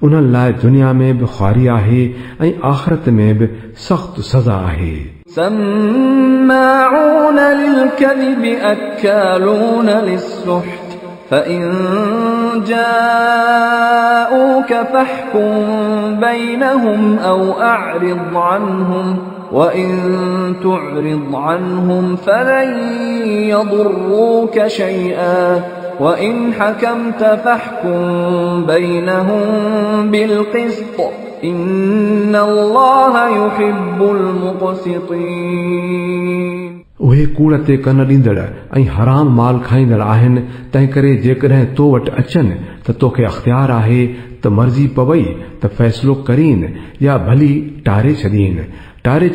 उन्हनि लाइ दुनिया में बि ख़्वारी आहे ऐं आख़िरत में बि सख़्त सज़ा आहे سماعون للكذب أكالون للسحت فإن جاءوك فاحكم بينهم أو أعرض عنهم وإن تعرض عنهم فلن يضروك شيئا وإن حكمت فاحكم بينهم بالقسط إن الله يحب المقسطين उहे कूड़ ते कन ॾींदड़ ऐं हराम माल खाईंदड़ आहिनि तंहिं करे जेकॾहिं तो वटि अचनि त तोखे अख़्तियार आहे त मर्ज़ी पवई त फ़ैसिलो करीनि या भली टारे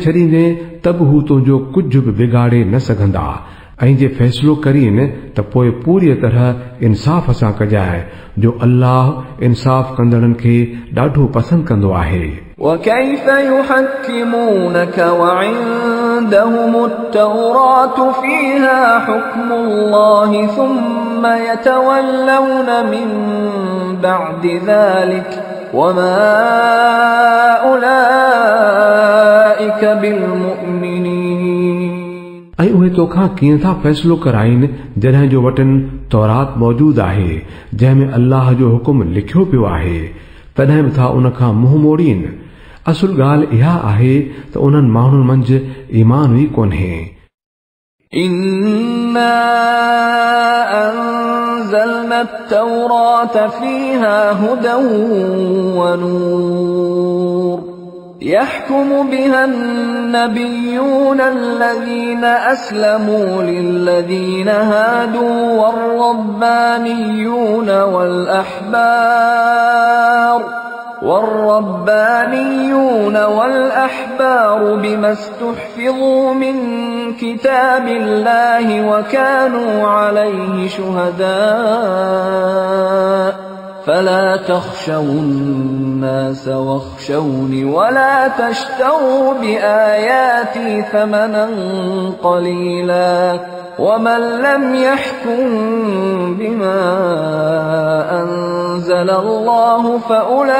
छॾींदे त बि हू तुंहिंजो कुझु बि बिगाड़े न सघंदा ऐं जे फ़ैसिलो करीनि त पोइ पूरी तरह इंसाफ़ सां कजाए जो अल्लाह इंसाफ़ कंदड़नि खे ॾाढो पसंदि कंदो आहे وكيف يحكمونك وعندهم التوراة فيها حكم الله ثم يتولون من بعد ذلك وما أولئك بالمؤمنين ऐं उहे तोखां कीअं था फ़ैसिलो कराइनि जॾहिं जो वटनि तौरात मौजूदु आहे जंहिंमें अल्लाह जो हुकुम लिखियो पियो आहे तॾहिं बि था उन खां मुंहुं मोड़ीनि असुल ॻाल्हि इहा आहे त उन्हनि माण्हुनि मंझि ईमान ई कोन्हे إنا أنزلنا التوراة فيها هدى ونور يحكم بها النبيون الذين أسلموا للذين هادوا والربانيون والأحبار بما استحفظوا من كتاب الله وكانوا عليه شهداء فلا تخشوا الناس واخشوني ولا تشتروا بآياتي ثمنا قليلا ومن لم يحكم بما أنزل الله فأولئك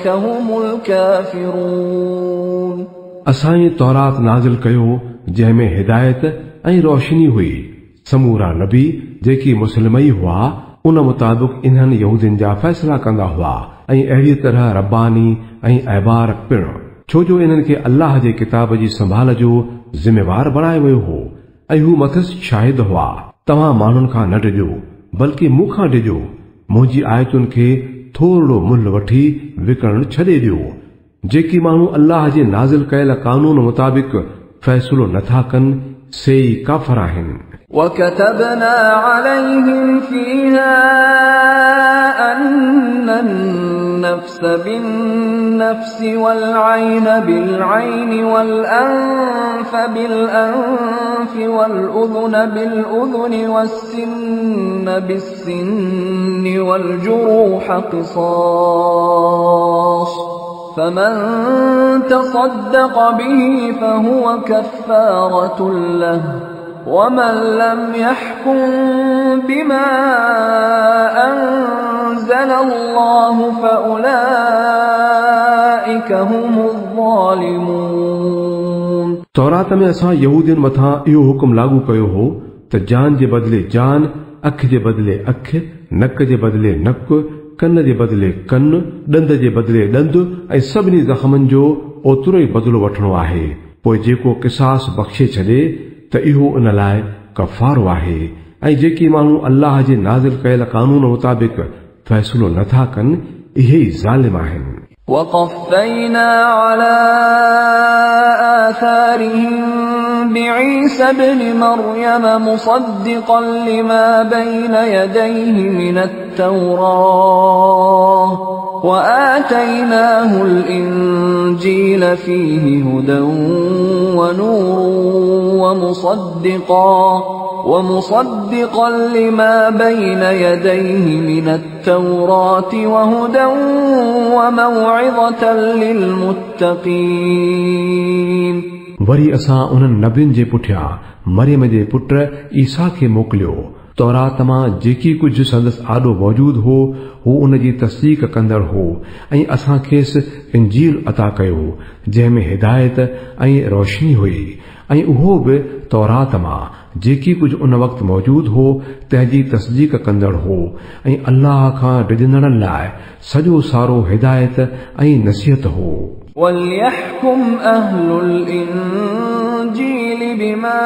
هم الكافرون असांजी तौरात नाज़िल कयो जंहिंमें हिदायत ऐं रोशनी हुई समूरा नबी जेकी मुस्लिमई हुआ उन मुताबिक़ इन्हनि यहूदियुनि जा फ़ैसिला कंदा हुआ ऐं अहिड़ी तरह रब्बानी ऐं अहबार पिणु छो जो इन्हनि खे अल्लाह जे किताब जी संभाल जो ज़िम्मेवार बणायो वियो हो ऐं हू मथसि शाहिद हुआ तव्हां माण्हुनि खां न ॾिजो बल्कि मूंखां ॾिजो मुंहिंजी आयतुनि खे थोरो मुल्ह वठी विकिणणु छॾे ॾियो जेकी माण्हू अल्लाह जे नाज़िल कयल कानून मुताबिक़ फ़ैसिलो नथा कनि से काफ़र आहिनि। وكتبنا عليهم فيها أن النفس بالنفس والعين بالعين والأنف بالأنف والأذن بالأذن والسن بالسن والجروح قصاص فمن تصدق به فهو كفارة له ومن لم يحكم بما أنزل الله فأولئك هم الظالمون। तौरात में असां यहूदियुनि मथां इहो हुकुम लागू कयो हो त जान जे बदिले जान, अख जे बदिले अख, नक जे बदिले नक, कन जे बदिले कन, ॾंद जे बदिले ॾंद ऐं सभिनी ज़ख़्मनि जो ओतिरो ई बदिलो वठणो आहे। पोइ जेको किसास बख़्शे छॾे त इहो उन लाइ कफ़ारो आहे। ऐं जेकी माण्हू अल्लाह जे नाज़िल कयल कानून मुताबिक़ फ़ैसिलो नथा कनि इहे ई ज़ालिम आहिनि। وقفينا على آثارهم بعيسى ابن مريم مصدقا لما بين يديه من التوراة وآتيناه الإنجيل فيه هدى ونور ومصدقا لما بين يديه من التوراة وهدى وموعظة للمتقين। वरी असां उन्हनि नबियुनि जे पुठियां मरियम जे पुट ईसा खे मोकिलियो। तौरात मां जेकी कुझु संदसि आॾो मौजूद हो हू उन जी तस्दीक कंदड़ हो ऐं असां खेसि इंजील अता कयो जंहिंमें हिदायत ऐं रोशनी हुई ऐं उहो बि तौरात मां जेकी कुझु उन वक़्तु मौजूद हो तंहिंजी तस्दीक कंदड़ हो ऐं अल्लाह खां डिॼंदड़नि लाइ सॼो सारो हिदायत ऐं नसीहत हो। وليحكم أهل الإنجيل بما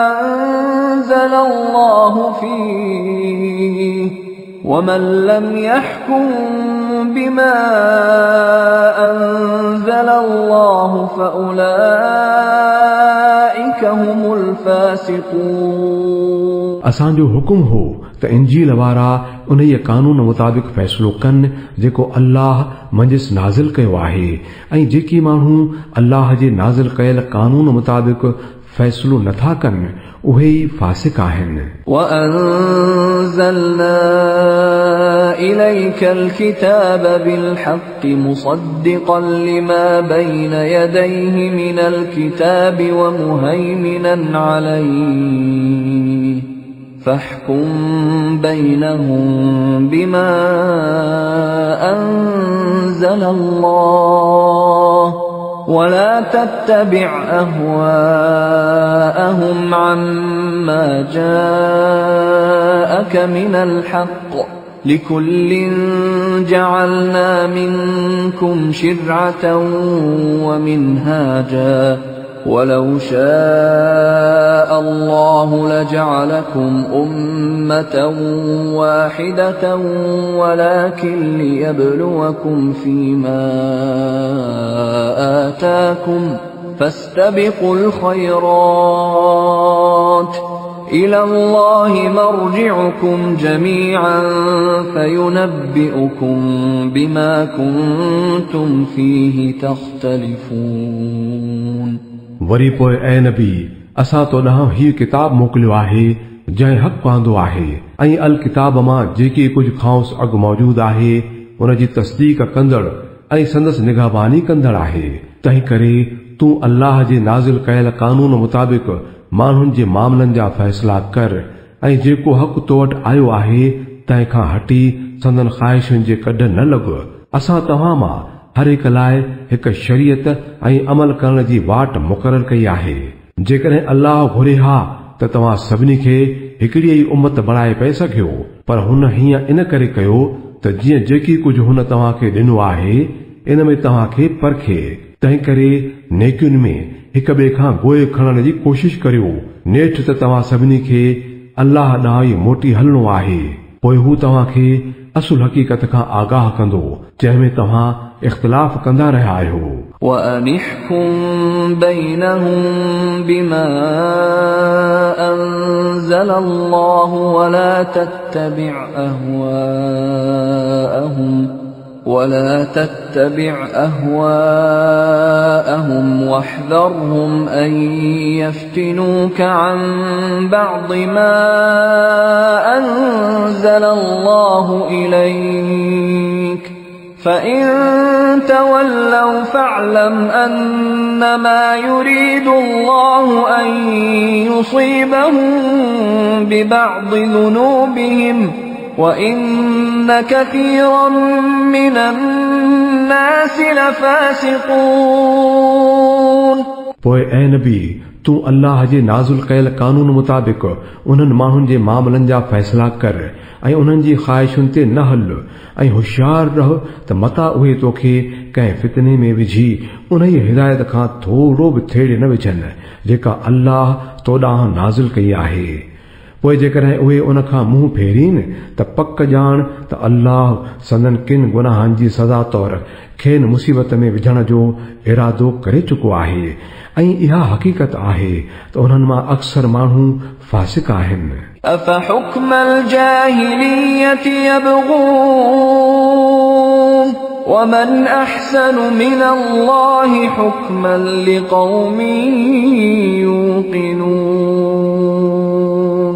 أنزل الله فيه ومن لم يحكم بما أنزل الله فأولئك هم الفاسقون। असांजो हुकुम हो त इंजील वारा उन कानून मुताबिक़ फ़ैसिलो कनि जेको अल्लाह मंझि नाज़िल कयो आहे ऐं जेकी माण्हू अल्लाह जे नाज़िल कयल कानून मुताबिक़ फ़ैसिलो नथा कनि उहे ई फासिक आहिनि। وأنزلنا إليك الكتاب بالحق مصدقا لما بين يديه من الكتاب ومهيمنا عليه فاحكم بينهم بما أنزل الله ولا تتبع أهواءهم عما جاءك من الحق لكل جعلنا منكم شرعة ومنهاجا ولو شاء الله لجعلكم أمة واحدة ولكن ليبلوكم فيما آتاكم فاستبقوا الخيرات إلى الله مرجعكم جميعا فينبئكم بما كنتم فيه تختلفون। वरी पोइ ऐं नबी असां तो ॾांहुं हीउ किताब मोकिलियो आहे जंहिं हक़ पवंदो आहे ऐं अल किताब मां जेकी कुझु खांसि अॻु मौजूद आहे उन जी तस्दीक कंदड़ ऐं संदसि निगहबानी कंदड़ आहे। तंहिं करे तूं अल्लाह जे नाज़िल कयल कानून मुताबिक़ माण्हुनि जे मामलनि जा फ़ैसिला कर ऐं जेको हक़ तो वटि आयो आहे तंहिंखां हटी संदन ख़्वाहिशुनि जे कढ न लॻ। असां तव्हां मां हर हिक लाइ हिक शरीयत ऐं अमल करण जी वाट मुक़रर कई आहे। जेकॾहिं अल्लाह घुरे हा त तव्हां सभिनी खे हिकिड़ी ई उम्मत बणाए पए सघियो, पर हुन हीअं इन करे कयो त जीअं जेकी कुझु हुन तव्हां खे ॾिनो आहे इन में तव्हां खे परखे। तंहिं करे नेकियुनि में हिक ॿिए खां गोए खणण जी कोशिश करियो। नेठि त तव्हां सभिनी खे अल्लाह ॾांहुं ई मोटी हलणो आहे, पोइ हू तव्हां खे असुल हक़ीक़त खां आगाह कंदो जंहिंमें तव्हां इख़्तिलाफ़ कंदा रहिया आहियो। وأنحكم بينهم بما أنزل الله ولا تتبع أهواءهم واحذرهم أن يفتنوك عن بعض ما أنزل الله إليك فإن تولوا فاعلم أنما يريد الله أن يصيبهم ببعض ذنوبهم وإن كثيرا من الناس لفاسقون. पोइ ऐ नबी तूं अल्लाह जे नाज़िल कयल कानून मुताबिक़ उन्हनि माण्हुनि जे मामलनि जा फ़ैसिला कर ऐं उन्हनि जी ख़्वाहिशुनि ते न हल ऐं होशियार रह त मता उहे तोखे कंहिं फितने में विझी उन ई हिदायत खां थोरो बि थेड़े न विझनि जेका अल्लाह तो ॾांहुं नाज़िल कई आहे। पोइ जेकॾहिं उहे उन खां मुंहुं फेरीन त पक ॼाण त अल्लाह संदन किन गुनाहनि जी सज़ा तौर खेनि मुसीबत में विझण जो इरादो करे चुको आहे ऐं इहा हक़ीक़त आहे त उन्हनि मां अक्सर माण्हू फासिक आहिनि। أفحكم الجاهلية يبغون ومن أحسن من الله حكما لقوم يوقنون।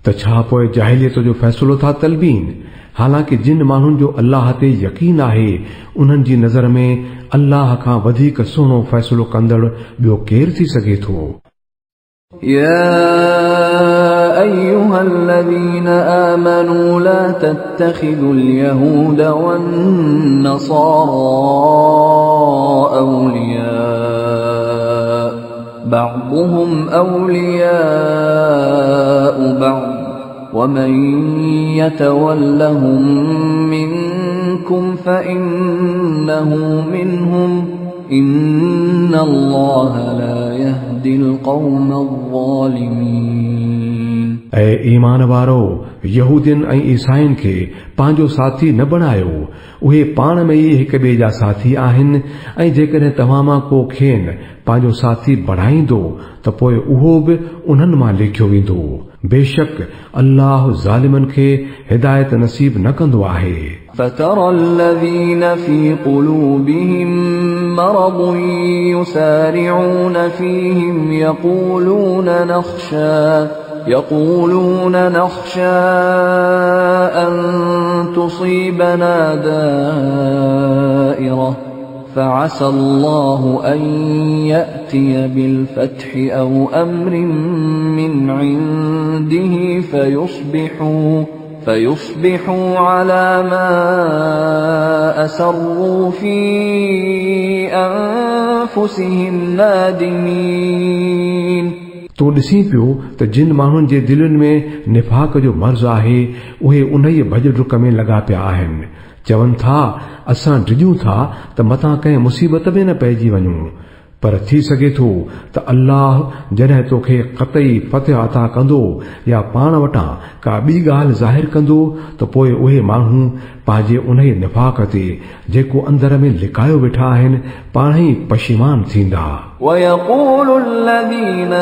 त छा पोइ जाहिलियत जो फ़ैसिलो था तलबीन हालांकि जिन माण्हुनि जो अल्लाह ते यकीन आहे उन्हनि जी नज़र में अल्लाह खां वधीक सुहिणो फ़ैसिलो कंदड़ ॿियो केरु थी सघे थो। يا أيها الذين آمنوا لا تتخذوا اليهود والنصارى أولياء بعضهم أولياء بعض ومن يتولهم منكم فإنه منهم إن الله لا يهدي القوم الظالمين। ऐं ईमान वारो यहूदियुनि ऐं ईसाइनि खे पंहिंजो साथी न बणायो उहे पाण में ई हिक ॿिए जा साथी आहिनि ऐं जेकॾहिं तव्हां मां को खेनि पंहिंजो साथी बणाईंदो त पोइ उहो बि उन्हनि मां लिखियो वेंदो। बेशक अल्लाह ज़ालिमनि खे हिदायत नसीब न कंदो आहे। فترى الذين في قلوبهم مرض يسارعون فيهم يقولون نخشى أن تصيبنا دائرة فعسى الله أن يأتي بالفتح أو أمر من عنده فيصبحوا على ما أسروا في أنفسهم نادمين। तो ॾिसी पियो त जिन माण्हुनि जे दिलनि में निफ़ाक़ जो मर्ज़ आहे उहे उन ई भॼ डुक में लॻा पिया आहिनि चवनि था असां डिॼूं था त मथां कंहिं मुसीबत में न पइजी वञूं पर थी सघे थो त अल्लाह जॾहिं तोखे क़तई फ़तह अता कंदो या पाण वटां का ॿी ॻाल्हि ज़ाहिर कंदो त पोइ उहे माण्हू पंहिंजे उन ई निफ़ाक़ ते जेको अंदर में लिकायो वेठा आहिनि पाण ई पशिमान थींदा। ويقول الذين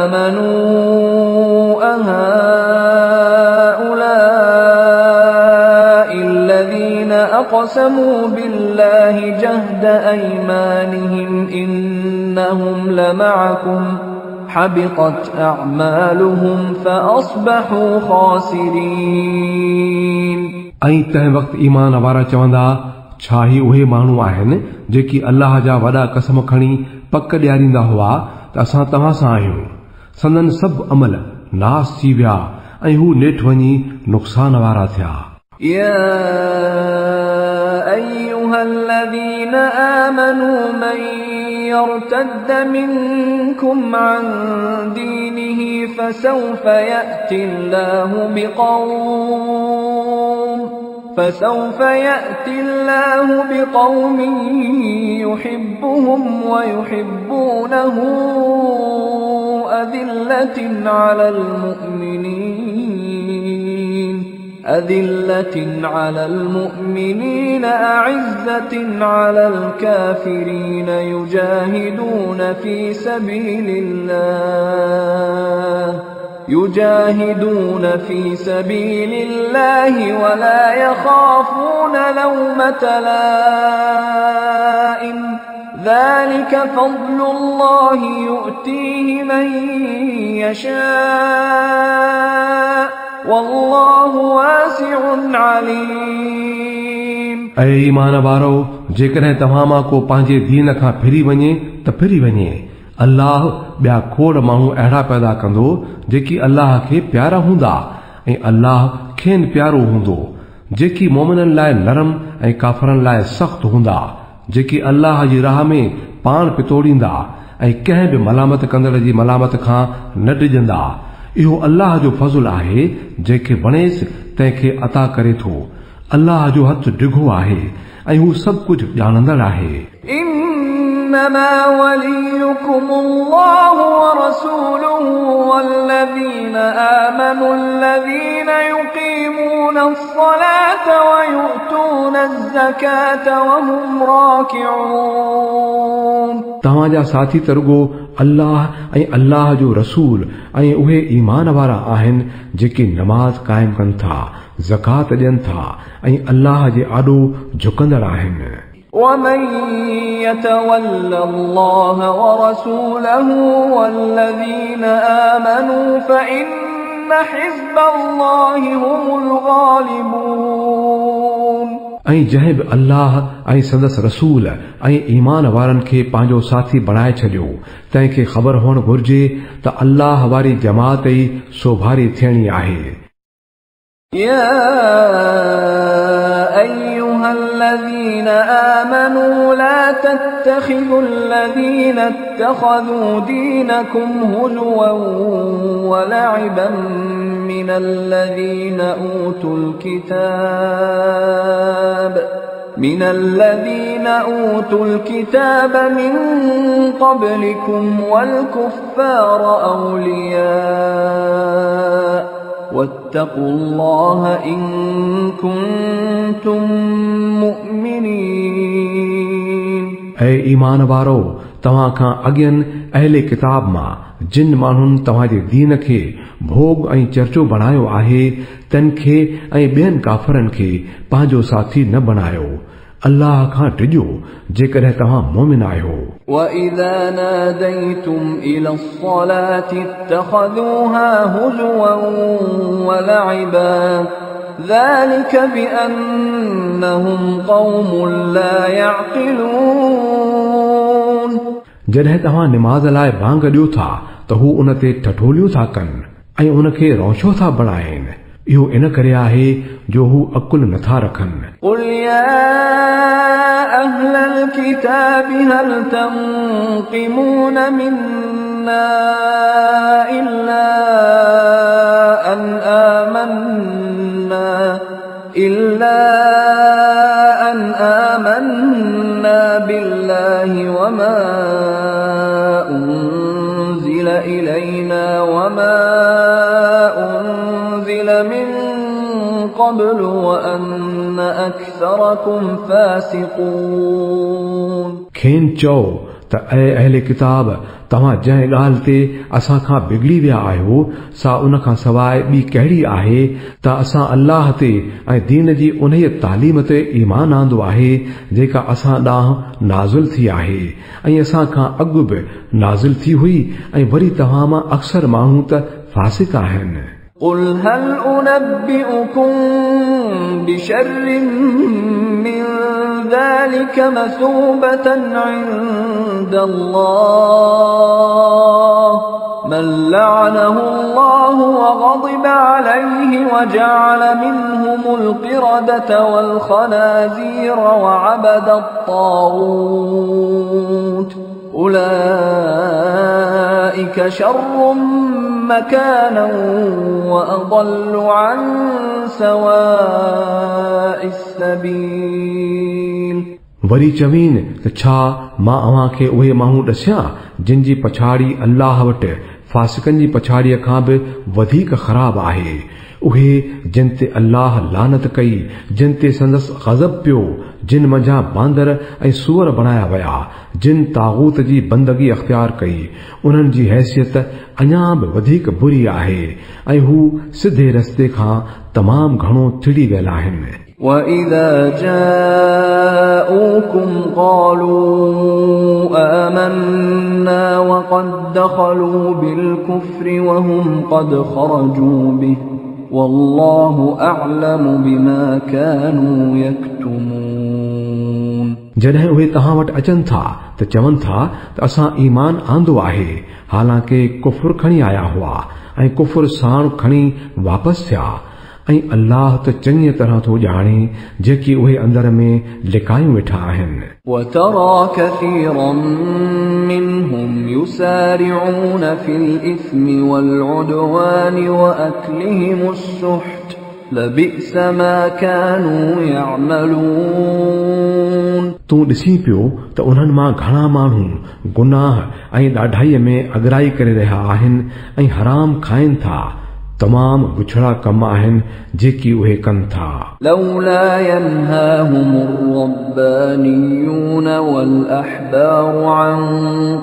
آمنوا أهؤلاء الذين أقسموا بالله جهد أيمانهم إنهم لمعكم حبطت أعمالهم فأصبحوا خاسرين। ऐं तंहिं वक़्तु ईमान वारा चवंदा छा ही उहे माण्हू आहिनि जेकी अल्लाह जा वॾा कसम खणी पक ॾियारींदा हुआ त असां तव्हां सां आहियूं संदन सभु अमल नास थी विया ऐं हू नेठि वञी नुक़सान वारा थिया। يا أيها الذين آمنوا من يرتد منكم عن دينه فسوف يأتي الله بقوم يحبهم ويحبونه أذلة على المؤمنين أعزة على الكافرين يجاهدون في سبيل الله ولا يخافون لومة لائم ذلك فضل الله يؤتيه من يشاء والله واسع عليم اے ایمان وارو जेकॾहिं तव्हां मां को पंहिंजे दीन खां फिरी वञे त फिरी वञे अल्लाह ॿिया खोड़ माण्हू अहिड़ा पैदा कंदो जेकी अल्लाह खे प्यारा हूंदा ऐं अल्लाह खेनि प्यारो हूंदो जेकी मोमिननि लाइ नरम ऐं काफ़रनि लाइ सख़्त हूंदा जेकी अल्लाह जी राह में पाण पितोड़ींदा ऐं कंहिं बि मलामत कंदड़ जी मलामत खां न डिॼंदा इहो अल्लाह जो फज़ुल आहे जंहिंखे वणेसि तंहिंखे अता करे थो अल्लाह जो हथ डिघो आहे ऐं हू सभु कुझु ॼाणंदड़ आहे إنما وليكم الله ورسوله والذين آمنوا الذين يقيمون الصلاة ويؤتون الزكاة وهم راكعون तव्हांजा साथी तरुगो अल्लाह ऐं अल्लाह जो रसूल ऐं उहे ईमान वारा आहिनि जेके नमाज़ क़ाइम कनि था ज़कात ॾियनि था ऐं अल्लाह जे आॾो झुकंदड़ आहिनि ومن يتول الله ورسوله والذين آمنوا فإن حزب الله هم الغالبون ऐं जंहिं बि अल्लाह ऐं संदसि रसूल ऐं ईमान वारनि खे पंहिंजो साथी बणाए छॾियो तंहिंखे ख़बर हुअणु घुर्जे त अल्लाह वारी जमात ई सोभारी थियणी आहे يا أيها الذين آمنوا لا تتخذوا الذين اتخذوا دينكم هزوا ولعبا من الذين أوتوا الكتاب من قبلكم والكفار أولياء واتقوا الله إن كنتم مؤمنين ऐं ईमान वारो तव्हां खां अॻियनि अहले किताब मां जिन माण्हुनि तव्हांजे दीन खे भोग ऐं चर्चो बणायो आहे तंहिंखे ऐं ॿियनि काफ़रनि खे पंहिंजो साथी न बणायो अल्लाह खां डिॼो जेकॾहिं तव्हां मोमिन आहियो وَإِذَا نَادَيْتُمْ إِلَى الصَّلَاةِ اتَّخَذُوهَا هُزُوًا وَلَعِبًا ذَلِكَ بِأَنَّهُمْ قَوْمٌ لَا يَعْقِلُونَ जॾहिं तव्हां निमाज़ लाइ भांग ॾियो था त हू उन ते ठठोलियूं था कनि ऐं उन खे रौशो था बणाइनि इहो इन करे आहे जो हू अकुल नथा रखनि قُلْ يَا أَهْلَ الْكِتَابِ هَلْ تَنقِمُونَ مِنَّا إِلَّا أَنْ آمَنَّا بِاللَّهِ وَمَا أُنْزِلَ إِلَيْنَا وَمَا أُنْزِلَ مِنْ قبل وأن أكثركم فاسقون खेनि चओ त ऐं अहले किताब तव्हां जंहिं ॻाल्हि ते असां खां बिगड़ी विया आहियो सा उन खां सवाइ ॿी कहिड़ी आहे त असां अल्लाह ते ऐं दीन जी उन तालीम ते ईमान आंदो आहे जेका असां ॾांहुं नाज़िल थी आहे ऐं असां खां अॻु बि नाज़िल थी हुई ऐं वरी तव्हां मां अक्सर माण्हू त फासिक आहिनि قل هل أنبئكم بشر من ذلك مثوبة عند الله من لعنه الله وغضب عليه وجعل منهم القردة والخنازير وعبد الطاغوت أولئك شر مكانا وأضل عن سواء السبيل वरी चवीन त छा मां अव्हां खे उहे माण्हू ॾसियां जिन जी पछाड़ी अल्लाह वटि फासिकनि जी पछाड़ीअ खां बि वधीक ख़राब आहे उहे जिन ते अल्लाह लानत कई जिन ते संदसि ग़ज़ब पियो जिन मंझां बांदर ऐं सूअर बणाया विया जिन तागूत जी बंदगी अख़्तियार कई उन्हनि जी हैसियत अञा बि वधीक बुरी आहे ऐं हू सिधे रस्ते खां तमामु घणो चिड़ी वियल आहिनि وَإِذَا جَاءُوكُمْ قَالُوا آمَنَّا وَقَدْ دَخَلُوا بِالْكُفْرِ وَهُمْ قَدْ خَرَجُوا بِهِ وَاللَّهُ أَعْلَمُ بِمَا كَانُوا يَكْتُمُونَ जॾहिं उहे तव्हां वटि अचनि था त चवनि था त असां ईमान आंदो आहे हालांकि कुफुर खणी आया हुआ ऐं कुफुर साण खणी वापसि थिया ऐं अल्लाह त चङी तरह थो ॼाणे जेकी उहे अंदर में लिकायूं वेठा आहिनि وَتَرَى كَثِيرًا مِّنْهُمْ يُسَارِعُونَ فِي الْإِثْمِ وَالْعُدْوَانِ وَأَكْلِهِمُ السُّحْتَ لَبِئْسَ مَا كَانُوا يَعْمَلُونَ तूं ॾिसी पियो त उन्हनि मां घणा माण्हू गुनाह ऐं ॾाढाईअ में अगराई करे रहिया आहिनि ऐं हराम खाइनि था तमाम बुछड़ा कम आहिनि जेकी उहे कनि था لولا ينهاهم الربانيون والأحبار عن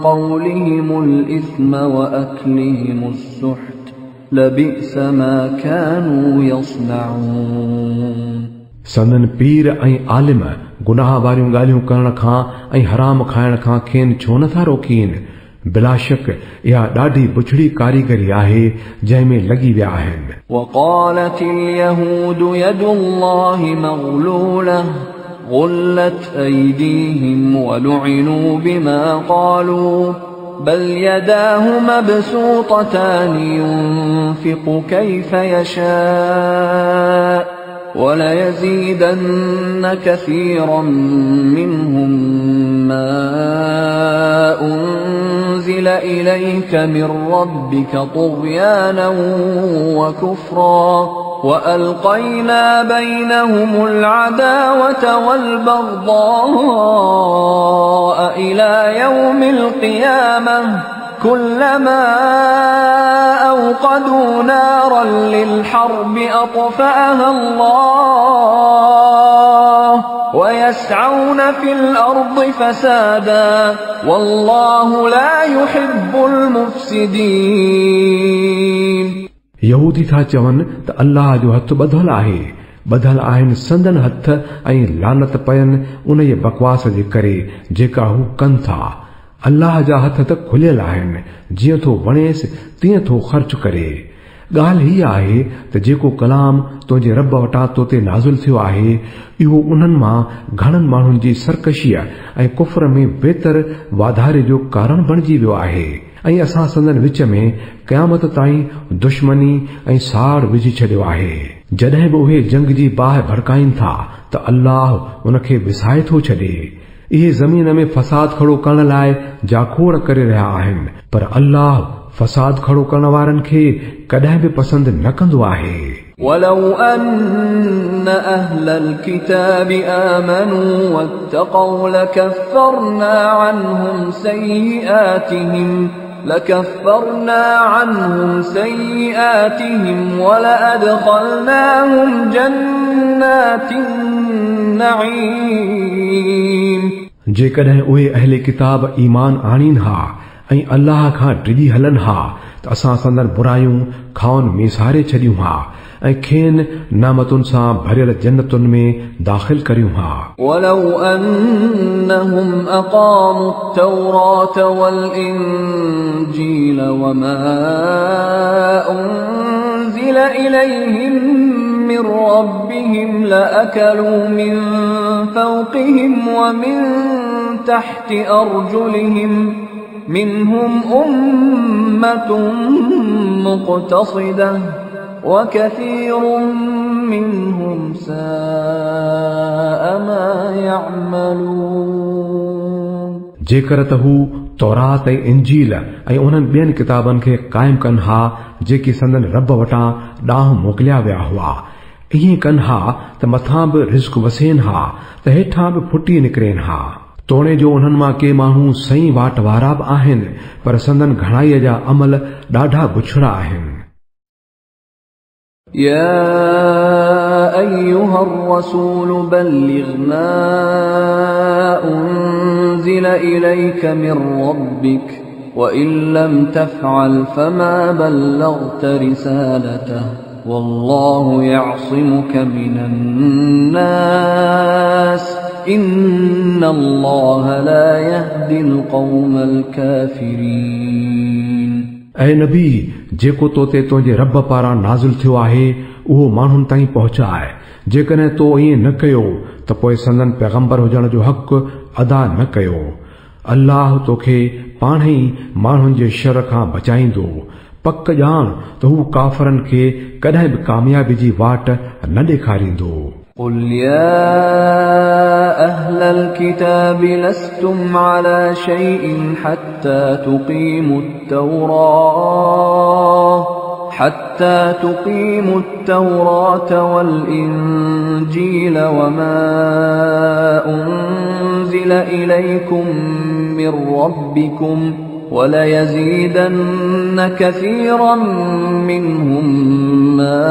قولهم الإثم وأكلهم السحت لبئس ما كانوا يصنعون संदन पीर ऐं आलिम गुनाह वारियूं ॻाल्हियूं करण खां ऐं हराम खाइण खां खेनि छो नथा रोकीनि बिलाशक इहा ॾाढी बुछड़ी कारीगरी आहे जंहिंमें लॻी विया आहिनि وقالت اليهود يد الله مغلولة غلت أيديهم ولعنوا بما قالوا بل يداه مبسوطتان ينفق كيف يشاء وليزيدن كثيرا منهم ما أنزل إليك من ربك طغيانا وكفرا وألقينا بينهم العداوة والبغضاء إلى يوم القيامة كلما أوقدوا نارا للحرب أطفأها الله ويسعون في الأرض فسادا والله لا يحب المفسدين यहूदी था चवनि त अल्लाह जो हथ ॿधल आहे ॿधल आहिनि संदन हथ ऐं लानत पयनि उन जे बकवास जे करे जेका हू कनि था अल्लाह जा हथ त खुलियल आहिनि जीअं थो वणेसि तीअं थो ख़र्च करे ॻाल्हि हीअ आहे त जेको कलाम तुंहिंजे रब वटां तो ते नाज़िल थियो आहे इहो उन्हनि मां घणनि माण्हुनि जी सरकशीअ ऐं कुफर में बहितर वाधारे जो कारण बणिजी वियो आहे ऐं असां संदन विच में क़यामत ताईं दुश्मनी ऐं साड़ विझी छॾियो आहे जॾहिं बि उहे जंग जी बाहि भड़काइनि था त अल्लाह उनखे विसाए थो छॾे इहे ज़मीन में फसाद खड़ो करण लाइ जाखोड़ करे रहिया आहिनि पर अल्लाह फसाद खड़ो करण वारनि खे कॾहिं बि पसंदि न कंदो आहे ولو أن أهل الكتاب آمنوا واتقوا لكفرنا عنهم سيئاتهم ولأدخلناهم جنات النعيم जेकॾहिं उहे अहले किताब ईमान आणीनि हा ऐं अल्लाह खां डिॼी हलनि हा त असां संदन बुरायूं खाउनि मेसारे छॾियूं हा ऐं खेनि नामतुनि सां भरियल जन्नतुनि में दाख़िल करियूं हा ولو أنهم أقاموا التوراة والإنجيل وما أنزل إليهم من ربهم لأكلوا من فوقهم ومن تحت أرجلهم منهم أمة مقتصدة وكثير منهم ساء ما يعملون जेकर त हू तौरात ऐं इंजील ऐं उन्हनि ॿियनि किताबनि खे क़ाइमु कनि हा जेके संदन रब वटां ॾांहुं मोकिलिया विया हुआ ईअं कनि हा त मथां बि रिज़्क़ वसेनि हा त हेठां बि फुटी निकिरनि हा तोणे जो उन्हनि मां के माण्हू सही वाट वारा बि आहिनि, पर संदन घणाईअ जा अमल ॾाढा बुछड़ा आहिनि। يا أيها الرسول بلغ ما أنزل إليك من ربك وإن لم تفعل فما بلغت رسالته والله يعصمك من الناس إن الله لا يهدي القوم الكافرين। ऐं नबी, जेको तो ते तुंहिंजे रब पारां नाज़िल थियो आहे उहो माण्हुनि ताईं पहुचाए। जेकॾहिं तो ईअं न कयो त पोइ संदन पैगंबर हुजण जो हक़ अदा न कयो। अल्लाह तोखे पाण ई माण्हुनि जे शर खां बचाईंदो। पक ॼाण त हू काफ़रनि खे कॾहिं बि कामयाबी जी वाट न ॾेखारींदो। قل يا أهل الكتاب لستم على شيء حتى تقيموا التوراة والإنجيل وما أنزل إليكم من ربكم وليزيدن كثيرا منهم ما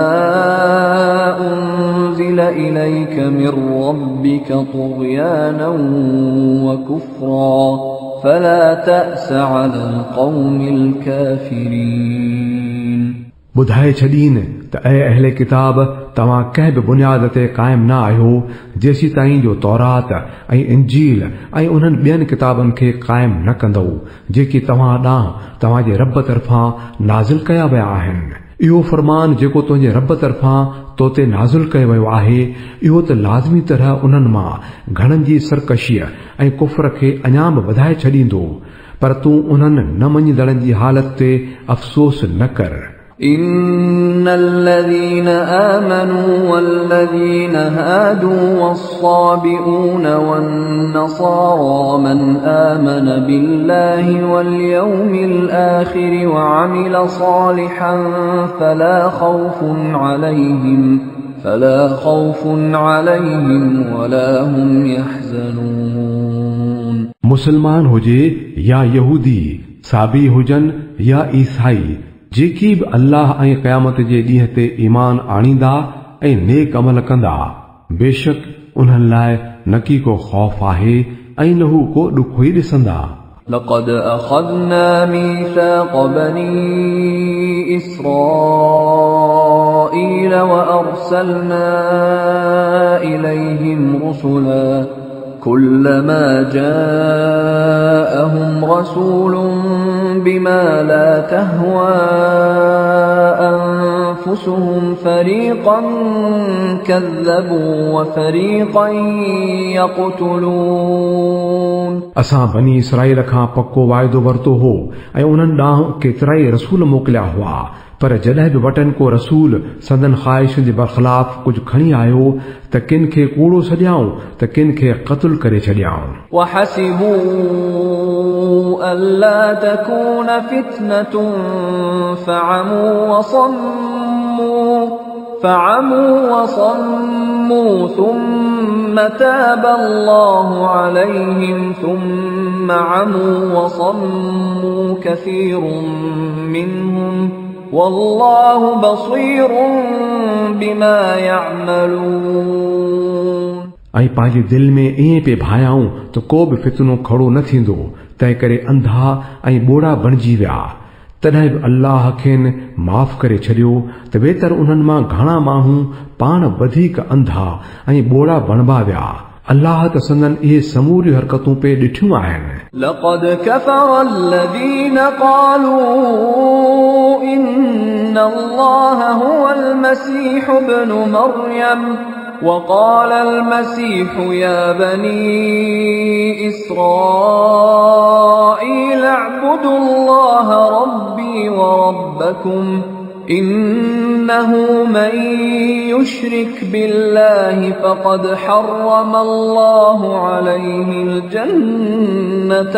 أنزل إليك من ربك طغيانا وكفرا فلا تأس على القوم الكافرين। ॿुधाए छॾीन त ऐ अहले किताब, तव्हां कंहिं बि बुनियाद ते क़ाइम न आहियो जेसी ताईं जो तौरात ऐं इंजील ऐं उन्हनि ॿियनि किताबनि खे क़ाइम न कंदो जेकी तव्हां ॾांहुं तव्हांजे रब तरफ़ां नाज़िल कया विया आहिनि। इहो फरमान जेको तुंहिंजे रब तरफ़ां तो ते नाज़िल कयो वियो आहे, इहो त लाज़मी तरह उन्हनि मां घणनि जी सरकशीअ ऐं कुफ्र खे अञा बि वधाए छॾींदो, पर तूं उन्हनि न मञीदड़नि जी हालत ते अफ़सोस न कर। إن الذين آمنوا والذين هادوا والصابئون والنصارى من آمن بالله واليوم الآخر وعمل صالحا فلا خوف عليهم ولا هم يحزنون। मुसलमान हुजे या यहूदी, साबी हुजन या ईसाई, जेकी बि अल्लाह ऐं क़यामत जे ॾींहं ते ईमान आणींदा ऐं नेक अमल कंदा, बेशक उन्हनि लाइ न की को ख़ौफ़ आहे ऐं न हू को ॾुखो ई ॾिसंदा। لقد أخذنا ميثاق بني إسرائيل وأرسلنا إليهم رسلا كلما جاءهم رسول بما لا تهوى أنفسهم فريقا كذبوا وفريقا يقتلون। असां बनी इसराइल खां पक्को वाइदो वरितो हो ऐं उन्हनि ॾांहुं केतिराई रसूल मोकिलिया हुआ, पर जॾहिं बि वटनि को रसूल संदन ख़्वाहिशुनि जे बरख़िलाफ़ कुझु खणी आयो त किन खे कूड़ो सॼाऊं त किन खे क़त्ल करे छॾियाऊं। وحسبوا ألا تكون فتنة فعموا وصموا ثم تاب الله عليهم ثم عموا وصموا كثير منهم والله بصير بما يعملون। ऐं पंहिंजे दिलि में ईअं पे भायाऊं त को बि फितनो खड़ो न थींदो, तंहिं करे अंधा ऐं ॿोड़ा बणिजी विया। तॾहिं बि अल्लाह खेनि माफ़ करे छॾियो त वेतर उन्हनि मां घणा माण्हू पाण वधीक अंधा ऐं ॿोड़ा बणिबा विया। अल्लाह त संदन इहे समूरियूं हरकतूं पे ॾिठियूं आहिनि। لقد كفر الذين قالوا إن الله هو المسيح ابن مريم وقال المسيح يا بني إسرائيل اعبدوا الله ربي وربكم إنه من يشرك بالله فقد حرم الله عليه الجنة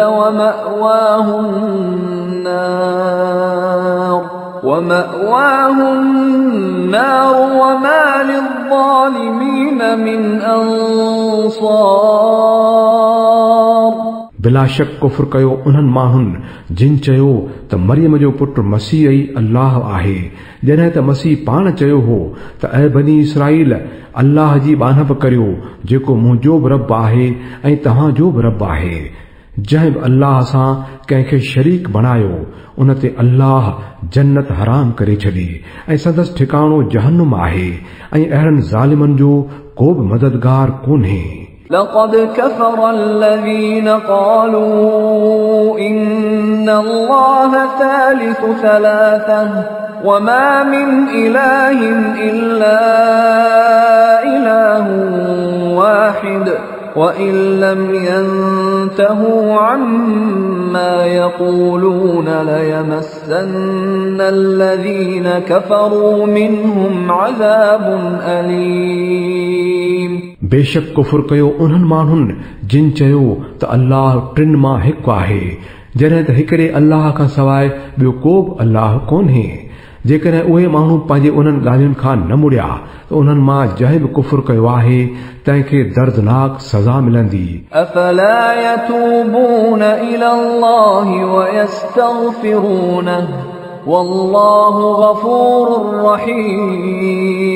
ومأواه النار وما للظالمين من أنصار۔ बिला शक कुफ्र कयो उन्हनि माण्हुनि जिन चयो त मरियम जो पुटु मसीह ई अल्लाह आहे, जॾहिं त मसीह पाण चयो हो त ऐ बनी इसराईल, अल्लाह जी बानब करियो जेको मुंहिंजो बि रब आहे ऐं तव्हांजो बि रब आहे। जंहिं बि अल्लाह सां कंहिंखे शरीक बणायो उन ते अल्लाह जन्नत हराम करे छॾी ऐं संदसि ठिकाणो जहन्नुम आहे ऐं अहिड़नि ज़ालिमनि जो को बि मददगार कोन्हे। لقد كفر الذين قالوا إن الله ثالث ثلاثة وما من إله إلا إله واحد وإن لم ينتهوا عما يقولون ليمسن الذين كفروا منهم عذاب أليم। बेशक कुफर कयो उन्हनि माण्हुनि जिन चयो त अल्लाह टिन मां हिकु आहे, जॾहिं त हिकिड़े अल्लाह खां सवाइ ॿियो को बि अल्लाह कोन्हे। जेकॾहिं उहे माण्हू पंहिंजे उन्हनि ॻाल्हियुनि खां न मुड़िया त उन्हनि मां जंहिं बि कुफर कयो आहे तंहिंखे दर्दनाक सज़ा मिलंदी। अफला यतूबून इलल्लाह वयस्तगफिरूनह वल्लाहु गफूरुर रहीम।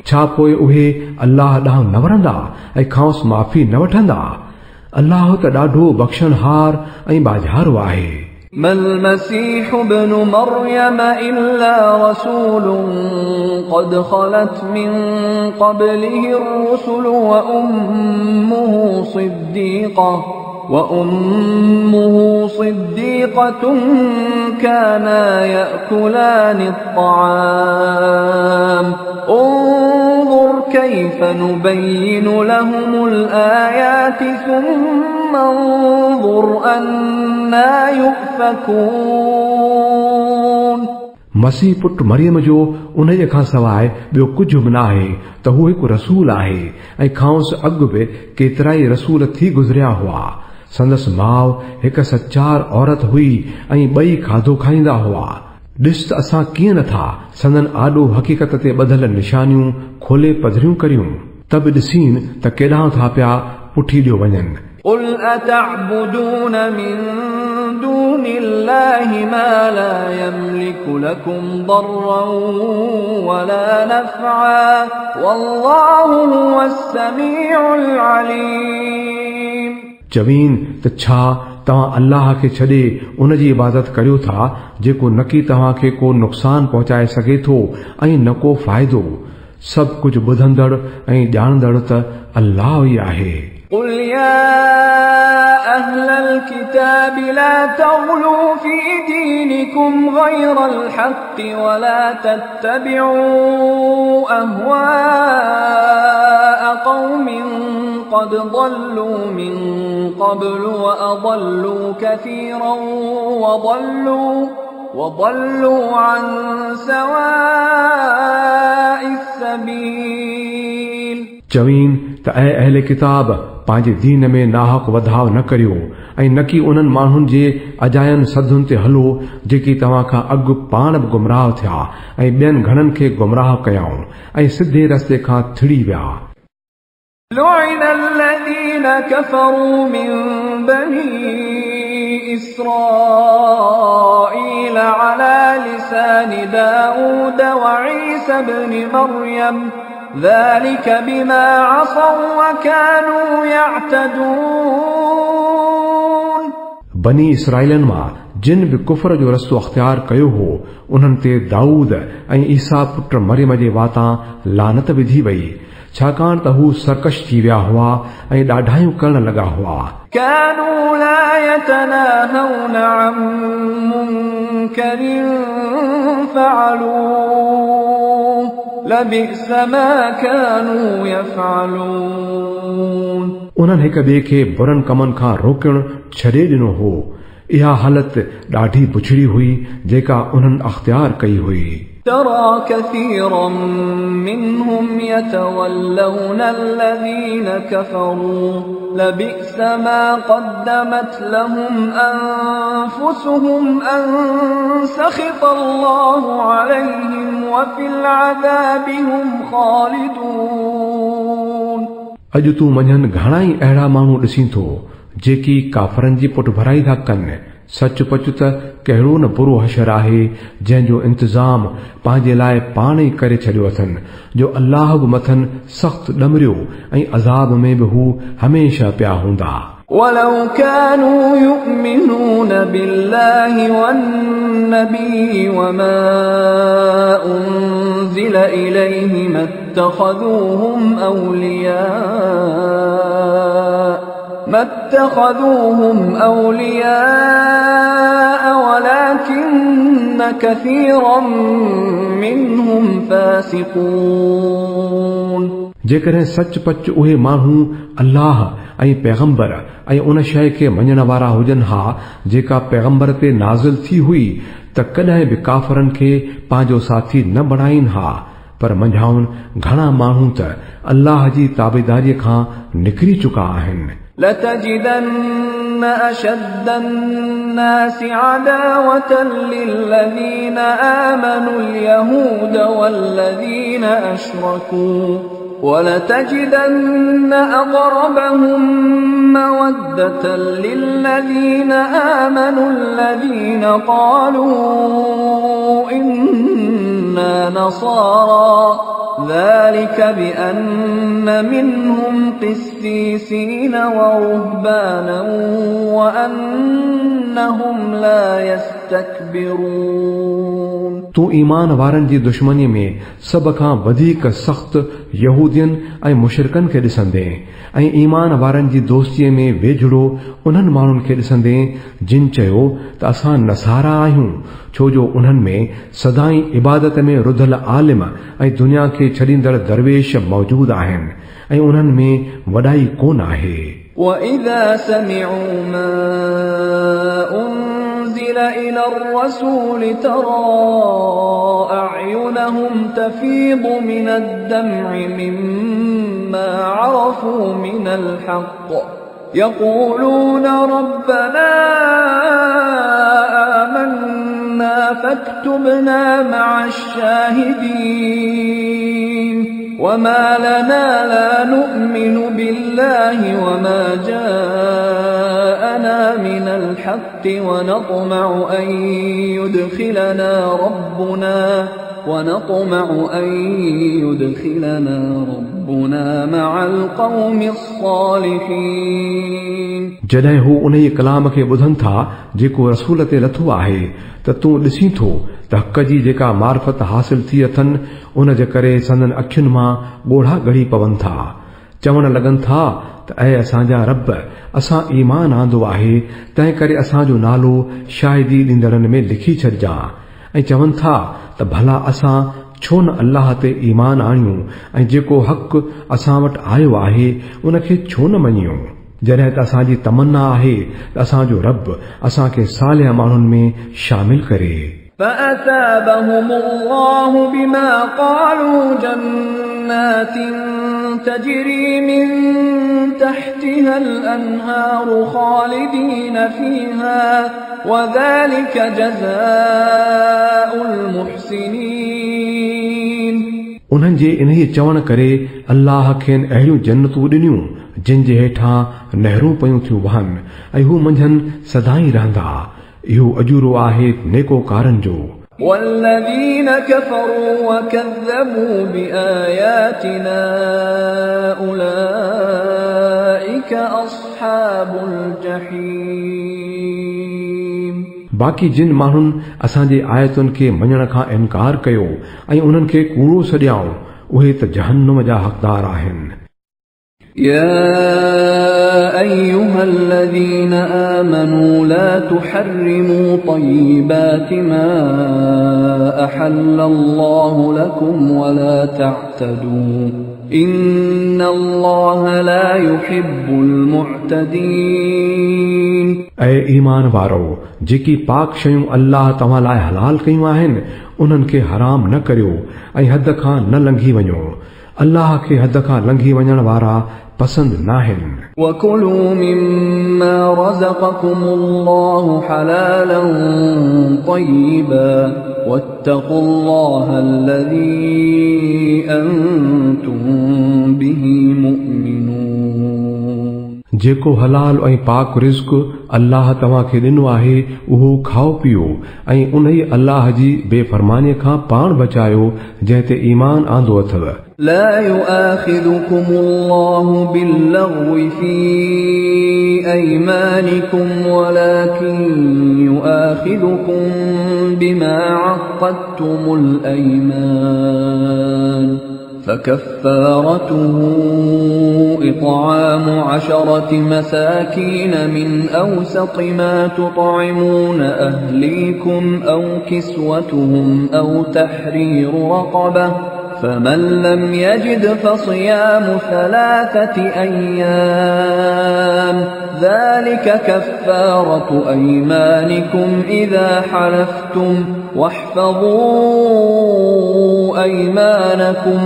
छा पोइ उहे अल्लाह ॾांहुं न वरंदा ऐं खांसि माफ़ी न वठंदा? अल्लाह त ॾाढो बख़्शनहार ऐं बाज़ारो आहे। मल मसीह इब्न मरियम इल्ला रसूलुन क़द ख़लत मिन क़ब्लिहि الرسل وأمه صديقة كانا يأكلان الطعام انظر كيف نبين لهم الآيات ثم انظر أنا يؤفكون। मसीह पुट मरियम जो उन जे खां सवाइ ॿियो कुझु बि न आहे त हू हिकु रसूल आहे ऐं खांसि अॻु बि केतिरा ई रसूल थी गुज़रिया हुआ। संदसि माउ हिकु सचार औरत हुई ऐं ॿई खाधो खाईंदा हुआ। ॾिस त असां कीअं नथा संदन आॾो हक़ीक़त ते ॿधल निशानियूं खोले पधरियूं करियूं, त बि ॾिसीन त केॾांहुं था पिया पुठी ॾियो वञनि। قل أتعبدون من دون الله ما لا يملك لكم ضرا ولا نفعا والله هو السميع العليم। चवीन त छा तव्हां अल्लाह खे छॾे उन जी इबादत करियो था जेको न की तव्हांखे को नुक़सान पहुचाए सघे थो ऐं न को फ़ाइदो। सभु कुझु ॿुधंदड़ ऐं ॼाणंदड़ त अल्लाह ई आहे। قل يا أهل الكتاب لا تغلوا في دينكم غير الحق ولا تتبعوا أهواء قوم قد ضلوا من قبل وأضلوا كثيرا وضلوا عن سواء السبيل। चवीन त ऐ अहले किताब पंहिंजे दीन में नाहक वधाव न करियो ऐं न की उन्हनि माण्हुनि जे अजायन सदुनि ते हलो जेकी तव्हां खां अॻु पाण बि गुमराह थिया ऐं ॿियनि घणनि खे गुमराह कयाऊं ऐं सिधे रस्ते खां थिड़ी विया। لعن الذين كفروا من بني إسرائيل على لسان داود وعيسى بن مريم ذلك بما عصوا وكانوا يعتدون। बनी इसराइलन मां जिन बि कुफर जो रस्तो अख़्तियार कयो हो उन्हनि ते दाऊद ऐं ईसा पुट मरियम जे वातां लानत विधी वई, छाकाणि त हू सरकश थी विया हुआ ऐं ॾाढायूं करण लॻा हुआ। كانوا لا يتناهون عن منكر فعلوه لبئس ما كانوا يفعلون। उन्हनि हिक ॿिए खे बुरनि कमनि खां रोकणु छॾे ॾिनो हो। इहा हालत ॾाढी बुछड़ी हुई जेका उन्हनि अख़्तियार कई हुई। ترى كثيرا منهم يتولون الذين كفروا لبئس ما قدمت لهم أنفسهم أن سخط الله عليهم وفي العذاب هم خالدون। अॼु तूं मञनि घणा ई अहिड़ा माण्हू ॾिसीं थो जेकी काफ़रनि जी पुट भराई था कनि। सच पच त कहिड़ो न बुरो हशर आहे जंहिंजो इंतज़ाम पंहिंजे लाइ पाण ई करे छॾियो अथनि, जो अल्लाह बि मथनि सख़्त ॾमरियो ऐं अज़ाब में बि हू हमेशह पिया हूंदा। ولو كانوا يؤمنون بالله والنبي وما أنزل إليه ما اتخذوهم أولياء ولكن كثيرا منهم فاسقون। जेकॾहिं सच पच उहे माण्हू अल्लाह ऐं पैगंबर ऐं उन शइ खे मञण वारा हुजनि हा जेका पैगंबर ते नाज़िल थी हुई, त कॾहिं बि काफ़रनि खे पंहिंजो साथी न बणाइनि हा। पर मंझाउनि घणा माण्हू त अल्लाह जी ताबेदारीअ खां निकिरी चुका आहिनि। لتجدن أشد الناس عداوة للذين آمنوا اليهود والذين أشركوا ولتجدن أقربهم مودة للذين آمنوا الذين قالوا إنا نصارى ذلك بأن منهم قسيسين ورهبانا وأنهم لا يستكبرون। तूं ईमान वारनि जी दुश्मनी में सभ खां वधीक सख़्त यहूदियन ऐं मुशरिकनि खे ॾिसंदे ऐं ईमान वारनि जी दोस्तीअ में वेझड़ो उन्हनि माण्हुनि खे ॾिसंदे जिन चयो त असां नसारा आहियूं, छो जो उन्हनि में सदाई इबादत में रुधल आलिम ऐं दुनिया खे छॾींदड़ दरवेश मौजूद आहिनि ऐं उन्हनि में वॾाई कोन आहे। وَإِذَا سَمِعُوا مَا أُنزِلَ إِلَى الرَّسُولِ تَرَى أَعْيُنَهُمْ تَفِيضُ مِنَ الدَّمْعِ مِمَّا عَرَفُوا مِنَ الْحَقِّ يَقُولُونَ رَبَّنَا آمَنَّا فَاكْتُبْنَا مَعَ الشَّاهِدِينَ وما لنا لا نؤمن بالله وما جاءنا من الحق ونطمع أن يدخلنا ربنا مع القوم الصالحين। जॾहिं हू उन कलाम खे ॿुधनि था जेको रसूल ते लथो आहे त तूं ॾिसी थो त हक़ जी जेका मार्फत हासिल थी अथनि उन जे करे संदन अखियुनि मां ॻोढ़ा ॻड़ी पवनि था। चवण लॻनि था त ऐं असांजा रब, असां ईमान आंदो आहे, तंहिं करे असांजो नालो शाहिदी ॾींदड़नि में लिखी छॾिजां। ऐं चवनि था त भला असां छो न अल्लाह ते ईमान आणियूं ऐं जेको हक़ असां वटि आयो आहे उन खे छो न मञियूं। जॾहिं त असांजी तमन्ना आहे त असांजो रब असांखे सालिह माण्हुनि में शामिल करे। فأثابهم الله بما قالوا جنات تجري من تحتها الأنهار خالدين فيها وذلك جزاء المحسنين। उन्हनि जे इन्हीअ चवण करे अल्लाह खेनि अहिड़ियूं जन्नतूं ॾिनियूं जिन जे हेठां नहरूं पयूं थियूं वहनि ऐं हू मंझंदि सदाई रहंदा। इहो अजूरो आहे नेकोकारनि जो। والذين كفروا وكذبوا بآياتنا أولئك أصحاب الجحيم। बाक़ी जिन माण्हुनि असांजे आयतुनि खे मञण खां इनकार कयो ऐं उन्हनि खे कूड़ो सॾियाऊं, उहे त जहन्नुम जा हक़दार आहिनि। يا أيها الذين آمنوا لا تحرموا طيبات ما أحل الله لكم ولا تعتدوا إن الله لا يحب المعتدين। ऐं ईमान वारो, जेकी पाक शयूं अल्लाह तव्हां लाइ हलाल कयूं आहिनि उन्हनि खे हराम न करियो ऐं हद खां न लंघी वञो। अल्लाह खे हद खां लंघी वञण वारा पसंद नाहिनि। وَكُلُوا مِمَّا رَزَقَكُمُ اللَّهُ حَلَالًا طَيِّبًا وَاتَّقُوا اللَّهَ الَّذِي أَنْتُمْ بِهِ مُؤْمِنُونَ। जेको हलाल ऐं पाक रिज़्क़ अल्लाह तव्हां खे ॾिनो आहे उहो खाओ पीओ ऐं उन ई अल्लाह जी बेफ़रमानीअ खां पाण बचायो जंहिं ते ईमान आंदो अथव। لا يؤاخذكم الله باللغو في أيمانكم ولكن يؤاخذكم بما عقدتم الأيمان فكفارته إطعام 10 مساكين من أوسط ما تطعمون أهليكم أو كسوتهم أو تحرير رقبة فمن لم يجد فصيام 3 أيام ذلك كفارة أيمانكم إذا حلفتم واحفظوا أيمانكم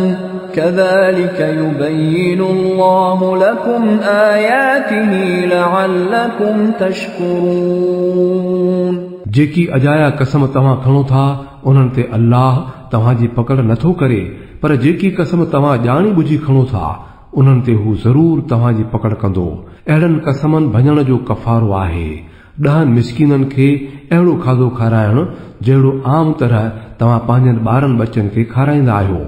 كذلك يبين الله لكم آياته لعلكم تشكرون। जेकी अजाया कसम तव्हां खणो था उन्हनि ते अल्लाह तव्हांजी पकड़ नथो करे, पर जेकी कसम तव्हां ॼाणी बुझी खणो था उन्हनि ते हू ज़रूर तव्हांजी पकड़ कंदो। अहिड़नि कसमनि भञण जो कफ़ारो आहे 10 मिस्कीननि खे अहिड़ो खाधो खाराइण जहिड़ो आम तरह तव्हां पंहिंजनि ॿारनि बच्चनि खे खाराईंदा आहियो,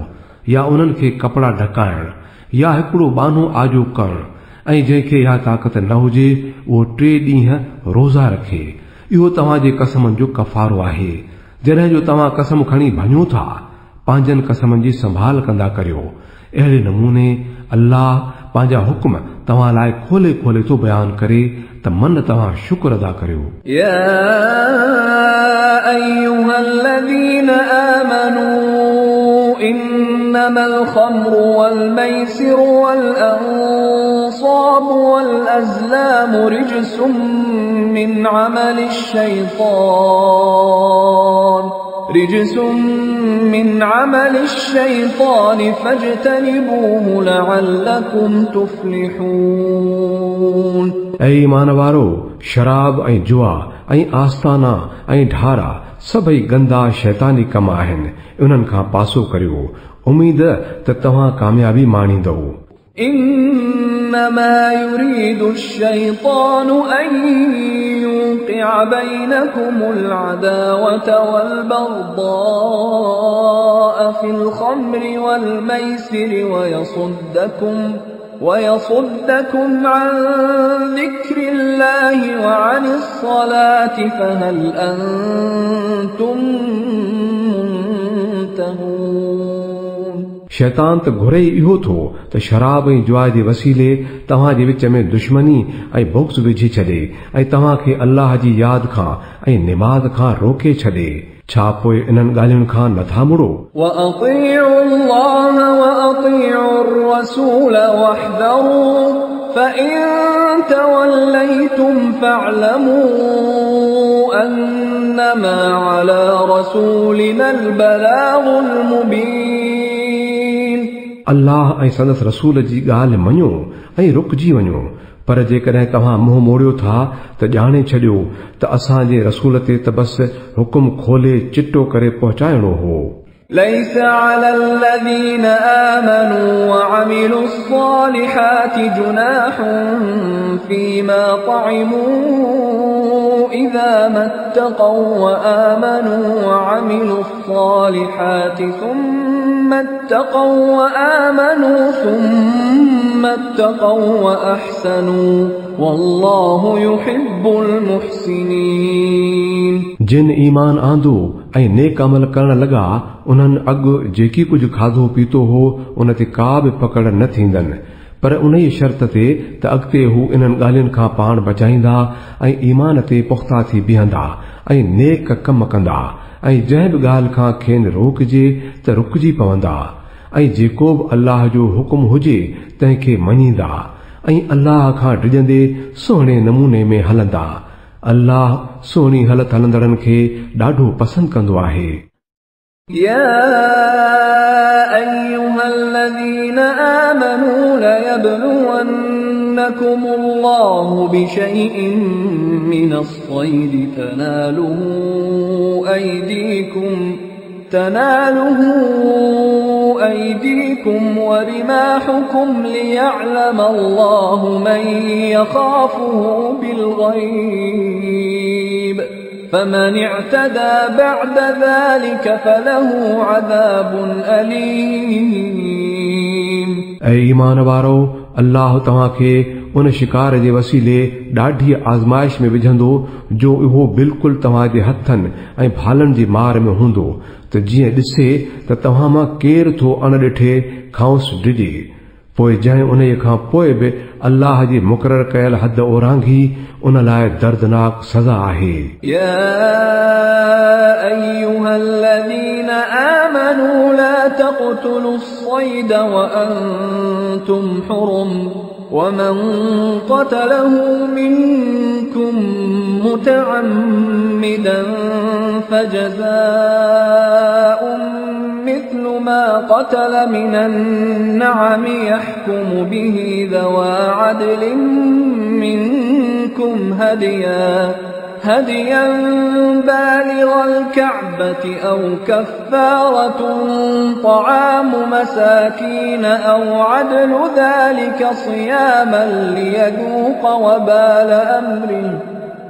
या उन्हनि खे कपड़ा ढकाइण, या हिकिड़ो बानो आजो करण, ऐं जंहिंखे इहा ताक़त न हुजे उहो 3 ॾींहं रोज़ा रखे। इहो तव्हांजे कसमनि जो कफ़ारो आहे। जॾहिं जो तव्हां कसम खणी भञो था पंहिंजनि कसमनि जी संभाल कंदा करियो। अहिड़े नमूने अल्लाह पंहिंजा हुक्म तव्हां लाइ खोले खोले थो बयान करे त मन तव्हां शुक्र अदा करियो। या अय्युहल्लज़ीन आमनू इन्नमल ख़म्रु वल मैसिरु वल अंसाबु वल अज़लामु रिज्सुम मिन अमलिश शैतान फज्तनिबूहु लअल्लकुम तुफ्लिहून। ऐं ईमान वारो, शराब ऐं जुआ ऐं आस्ताना ऐं ढारा सभई गंदा शैतानी कम आहिनि, उन्हनि खां पासो करियो, उम्मीद त तव्हां कामयाबी माणींदव। इन्नमा युरीदु الشैतानु अन युक़िअ बैनकुमुल अदावत वल बग़्दाअ फिल ख़म्रि वल मैसिरि ويصدكم عن ذكر الله وعن الصلاة فهل أنتم منتهون। शैतान त घुरे इहो थो त शराब ऐं जुआ जे वसीले तव्हां जे विच में दुश्मनी ऐं बुग़्ज़ विझी छॾे ऐं तव्हां खे अल्लाह जी याद खां ऐं निमाज़ खां रोके छॾे। छा पोइ इन्हनि ॻाल्हियुनि खां नथा मुड़ो? وَأَطِيعُوا اللَّهَ وَأَطِيعُوا الرَّسُولَ وَاحْذَرُوا فَإِن تَوَلَّيْتُمْ فَاعْلَمُوا أَنَّمَا عَلَى رَسُولِنَا الْبَلَاغُ الْمُبِينُ। अल्लाह ऐं संदसि रसूल जी ॻाल्हि मञो ऐं रुकजी वञो, पर जेकॾहिं तव्हां मुंहुं मोड़ियो था त ॼाणे छॾियो त असांजे रसूल ते त बस हुकुम खोले चिटो करे पहुचाइणो हो। ليس على الذين آمنوا وعملوا الصالحات جناح فيما طعموا إذا ما اتقوا وآمنوا وعملوا الصالحات ثم اتقوا وأحسنوا والله يحب المحسنين। जिन ईमान आंदो ऐं नेक अमल करण लॻा उन्हनि अॻु जेकी कुझु खाधो पीतो हो उन ते का बि पकड़ न थींदनि, पर उन ई शर्त ते त अॻिते हू इन्हनि ॻाल्हियुनि खां पाण बचाईंदा ऐं ईमान ते पुख़्ता थी बीहंदा ऐं नेक कम कंदा ऐं जंहिं बि ॻाल्हि खां खेनि रोकजे त रुकजी पवंदा ऐं जेको बि अल्लाह जो हुकुम हुजे तंहिंखे मञींदा ऐं अल्लाह खां डिॼंदे सुहिणे नमूने में हलंदा। अल्लाह सोनी हलत हलंदड़नि खे ॾाढो पसंदि कंदो आहे। या अय्युहल्लज़ीन आमनू लयब्लुवन्नकुमुल्लाहु बिशैइन मिनस्सैद तनालुहु أيديكم ورماحكم ليعلم الله من يخافه بالغيب فمن اعتدى بعد ذلك فله عذاب أليم. ऐं ईमान वारो अल्लाह तव्हांखे उन शिकार जे वसीले ॾाढी आज़माइश में विझंदो जो इहो बिल्कुलु तव्हांजे हथनि ऐं भालनि जी मार में हूंदो त जीअं ॾिसे त तव्हां मां केरु थो अणॾिठे खांउसि डिॼे पोइ जंहिं उन खां पोइ बि अल्लाह जी मुक़रर कयल हद ओरांघी उन लाइ दर्दनाक सज़ा आहे. या अय्युहा الذين آمنوا لا تقتلوا الصيد وأنتم حرم ومن قتله منكم متعمدا فجزاء مثل ما قتل من النعم يحكم به ذوى عدل منكم هديا بالغ الكعبة أو كفارة طعام مساكين أو عدل ذلك صياما ليذوق وبال أمره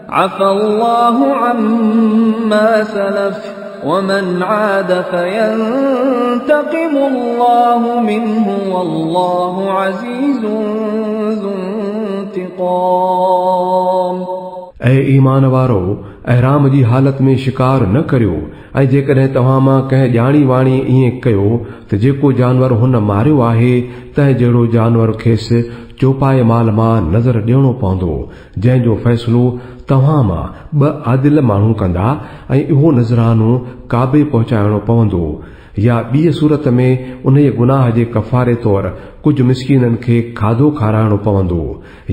عفى الله عما سلف ومن عاد فينتقم الله منه والله عزيز ذو انتقام. ऐं ईमान वारो अहराम जी हालत में शिकार न करियो ऐं जेकॾहिं तव्हां मां कंहिं ॼाणी वाणी ईअं कयो त जेको जानवर हुन मारियो आहे तंहिं जहिड़ो जानवर खेसि चौपाए माल मां नज़र ॾियणो पवंदो जंहिंजो फ़ैसिलो तव्हां मां ॿ आदिल माण्हू कंदा ऐं इहो नज़रानो काबे पहुचाइणो पवंदो या ॿी सूरत में उन गुनाह जे कफ़ारे तौर कुझु मिस्कीननि खे खाधो खाराइणो पवंदो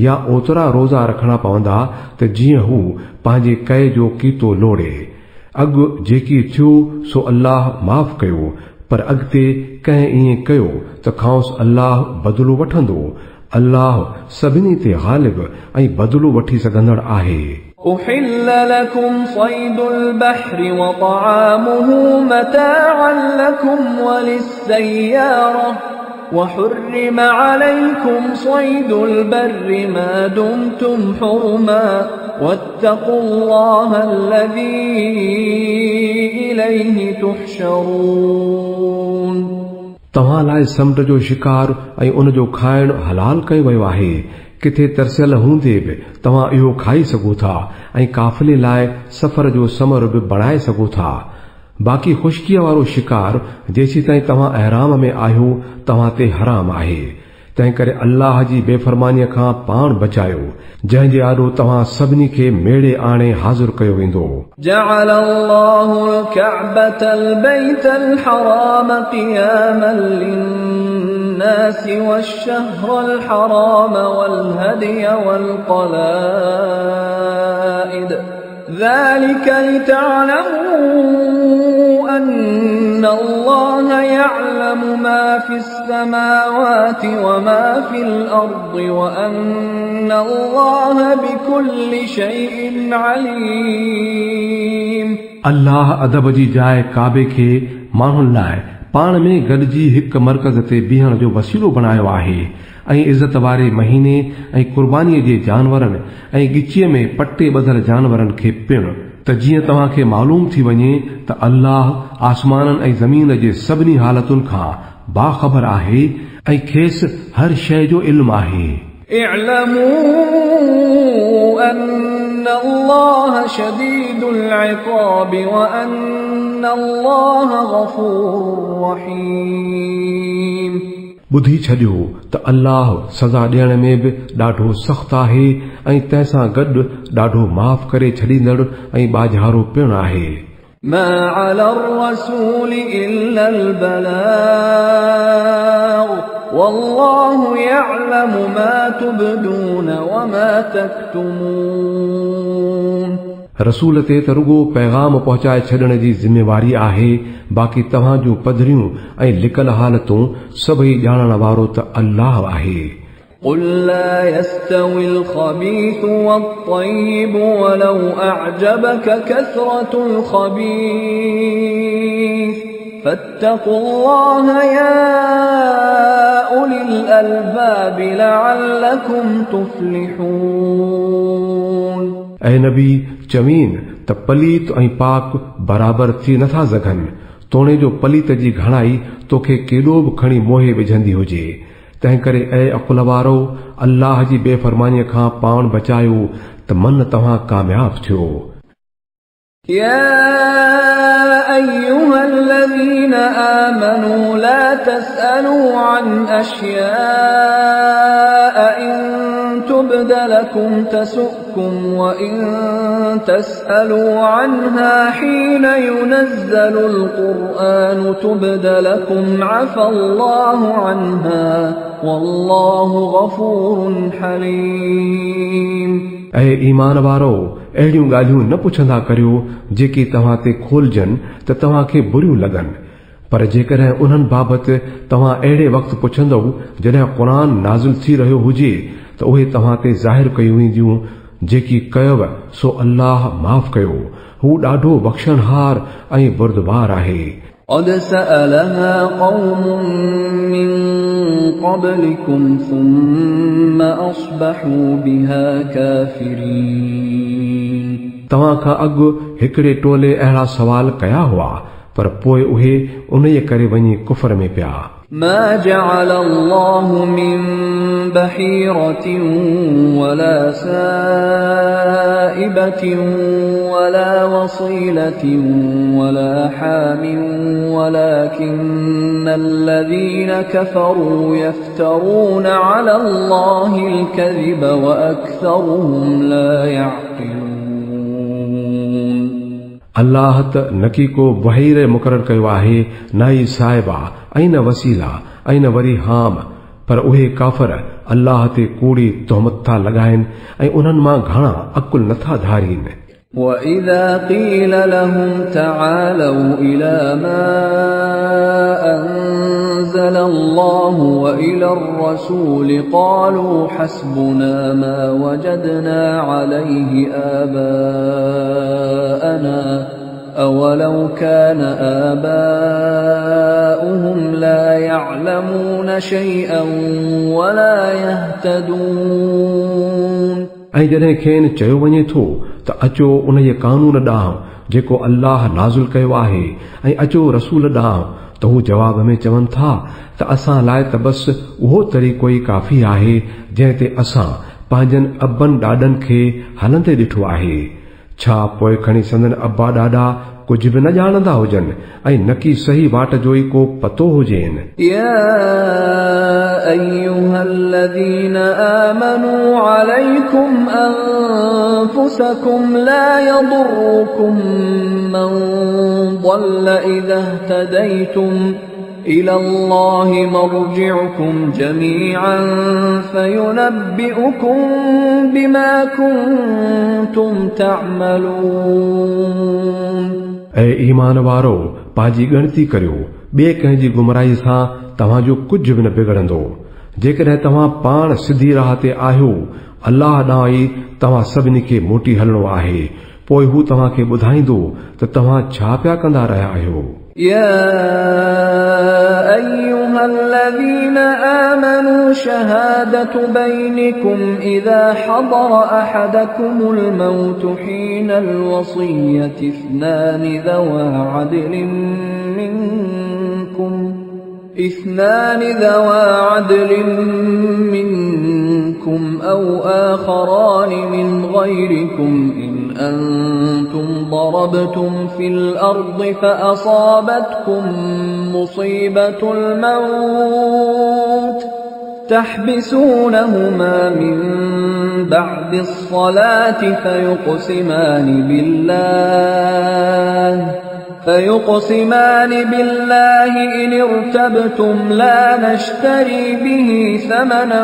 या ओतिरा रोज़ा रखणा पवंदा त जीअं हू पंहिंजे कए जो कीतो लोड़े. अॻु जेकी थियो सो अल्लाह माफ़ कयो पर अॻिते कंहिं ईअं कयो त खांसि अल्लाह बदिलो वठंदो. अल्लाह सभिनी ते ग़ालिब ऐं बदिलो वठी सघंदड़ आहे. أحل لكم صيد البحر وطعامه متاعا لكم وللسيارة وحرم عليكم صيد البر ما دمتم حرما واتقوا الله الذي إليه تحشرون. तव्हां लाइ समुंड जो शिकार ऐं उन जो खाइण हलाल कयो वियो आहे. किथे तरसियल हूंदे बि तव्हां इहो खाई सघो था ऐं काफ़िले लाइ सफ़र जो समर बि बणाए सघो था. बाक़ी ख़ुश्कीअ वारो शिकार जेसी ताईं तव्हां अहराम में आहियो तव्हां ते हराम आहे. तंहिं करे अल्लाह जी बेफ़रमानीअ खां पाण बचायो जंहिं जे आॾो तव्हां सभिनी खे मेड़े आणे हाज़िर कयो वेंदो. جعل الله الكعبة البيت الحرام قياما للناس والشهر الحرام والهدي والقلائد ذلك لتعلموا أن الله يعلم ما في السماوات وما في الأرض وأن الله بكل شيء عليم. अल्लाह अदब जी जाइ काबे खे माण्हुनि लाइ पाण में गॾिजी हिकु मर्कज़ ते बीहण जो वसीलो बणायो आहे ऐं इज़त वारे महीने ऐं कुर्बानीअ जे जानवरनि ऐं ॻिचीअ में पटे ॿधल जानवरनि खे पिणु त जीअं तव्हांखे मालूम थी वञे त अल्लाह आसमाननि ऐं ज़मीन जे सभिनी हालतुनि खां बाख़बर आहे ऐं खेसि हर शइ जो इल्मु आहे. اعلموا أن الله شديد العقاب وأن الله غفور رحيم. ॿुधी छॾियो त अल्लाह सज़ा ॾियण में बि ॾाढो सख़्तु आहे ऐं तंहिंसां गॾु ॾाढो माफ़ करे छॾींदड़ ऐं ॿाझारो पिणु आहे. ما على الرسول إلا البلاغ والله يعلم ما تبدون وما تكتمون. रसूल ते त रुगो पैगाम पहुचाए छॾण जी ज़िमेवारी आहे. बाक़ी तव्हां जूं पधरियूं ऐं लिकल हालतूं सभई ॼाणण वारो त अल्लाह आहे. قل لا يستوي الخبيث والطيب ولو أعجبك كثرة الخبيث فاتقوا الله يا أولي الألباب لعلكم تفلحون ऐं नबी चवीन त पलीत ऐं पाक बराबर थी नथा सघनि। तोणे जो पलीत जी घणाई तोखे केॾो बि खणी मोहे विझंदी हुजे। तंहिं करे ऐं अकुल वारो अल्लाह जी बेफ़रमानीअ खां पाण बचायो त मन तव्हां कामयाब थियो। يا أيها الذين آمنوا لا تسألوا عن أشياء إن تبد لكم تسؤكم وإن تسألوا عنها حين ينزل القرآن تبد لكم عفى الله عنها والله غفور حليم। ऐं ईमान वारो अहिड़ियूं ॻाल्हियूं न पुछंदा करियो जेकी तव्हां ते खोलजनि त तव्हां खे बुरियूं लॻनि। पर जेकॾहिं उन्हनि बाबति तव्हां अहिड़े वक़्तु पुछंदव जॾहिं क़ुर नाज़िल थी रहियो हुजे त उहे तव्हां ते ज़ाहिर कयूं वेंदियूं। जेकी कयव सो अल्लाह माफ़ कयो, हू ॾाढो बख़्शणहार ऐं बुरदबार आहे। قد سألها قوم من قبلكم ثم أصبحوا بها كافرين। तव्हां खां अॻु हिकिड़े टोले अहिड़ा सवाल कया हुआ पर पोइ उहे उन करे वञी कुफर में पिया। ما جعل الله من بحيرة ولا سائبة ولا وصيلة ولا حام ولكن الذين كفروا يفترون على الله الكذب وأكثرهم لا يعقلون। अल्लाह त न की को बहीर मुक़ररु कयो आहे, न ई साहिबा ऐं न वसीला ऐं न वरी हाम, पर उहे काफ़र अल्लाह ते कूड़ी तोहमत था लॻाइनि ऐं उन्हनि मां घणा अकुल नथा धारीनि। وَإِذَا قِيلَ لَهُمْ تَعَالَوْا إِلَى مَا أَنزَلَ اللَّهُ وَإِلَى الرَّسُولِ قَالُوا حَسْبُنَا مَا وَجَدْنَا عَلَيْهِ آبَاءَنَا أَوَلَوْ كَانَ آبَاؤُهُمْ لَا يَعْلَمُونَ شَيْئًا وَلَا يَهْتَدُونَ। ऐं जॾहिं खेनि चयो वञे थो त अचो उन जे कानून ॾांहुं जेको अल्लाह नाज़िल कयो आहे ऐं अचो रसूल ॾांहुं, त हू जवाब में चवनि था त असां लाइ त बसि उहो तरीक़ो ई काफ़ी आहे जंहिं ते असां पंहिंजनि अबनि ॾाॾनि खे हलंदे ॾिठो आहे। छा पोइ खणी संदन अब्बा ॾाॾा कुझु बि न ॼाणंदा हुजनि ऐं न की सही वाट जो ई को पतो हुजेनि। या अय्युहल्लज़ीन आमनू अलैकुम अनफुसकुम ला यदुर्रुकुम मन ضل इज़ा इह्तदैतुम इलल्लाहि मर्जिउकुम जमीअन फयुनब्बिउकुम बिमा कुंतुम तअमलून। ऐं ईमान वारो पंहिंजी ॻणती करियो, ॿिए कंहिंजी गुमराही सां तव्हांजो कुझु बि न बिगड़ंदो। जेकॾहिं तव्हां पाण सिधी राह ते आहियो, अल्लाह ॾांहुं ई तव्हां सभिनी खे मोटी हलणो आहे, पोइ हू तव्हांखे ॿुधाईंदो त तव्हां छा पिया कंदा रहिया आहियो। يا أيها الذين آمنوا شهادة بينكم إذا حضر أحدكم الموت حين الوصية اثنان ذوى عدل منكم أو آخران من غيركم إن أنتم ضربتم في الأرض فأصابتكم مصيبة الموت تحبسونهما من بعد الصلاة فيقسمان بالله إن ارتبتم لا نشتري به ثمنا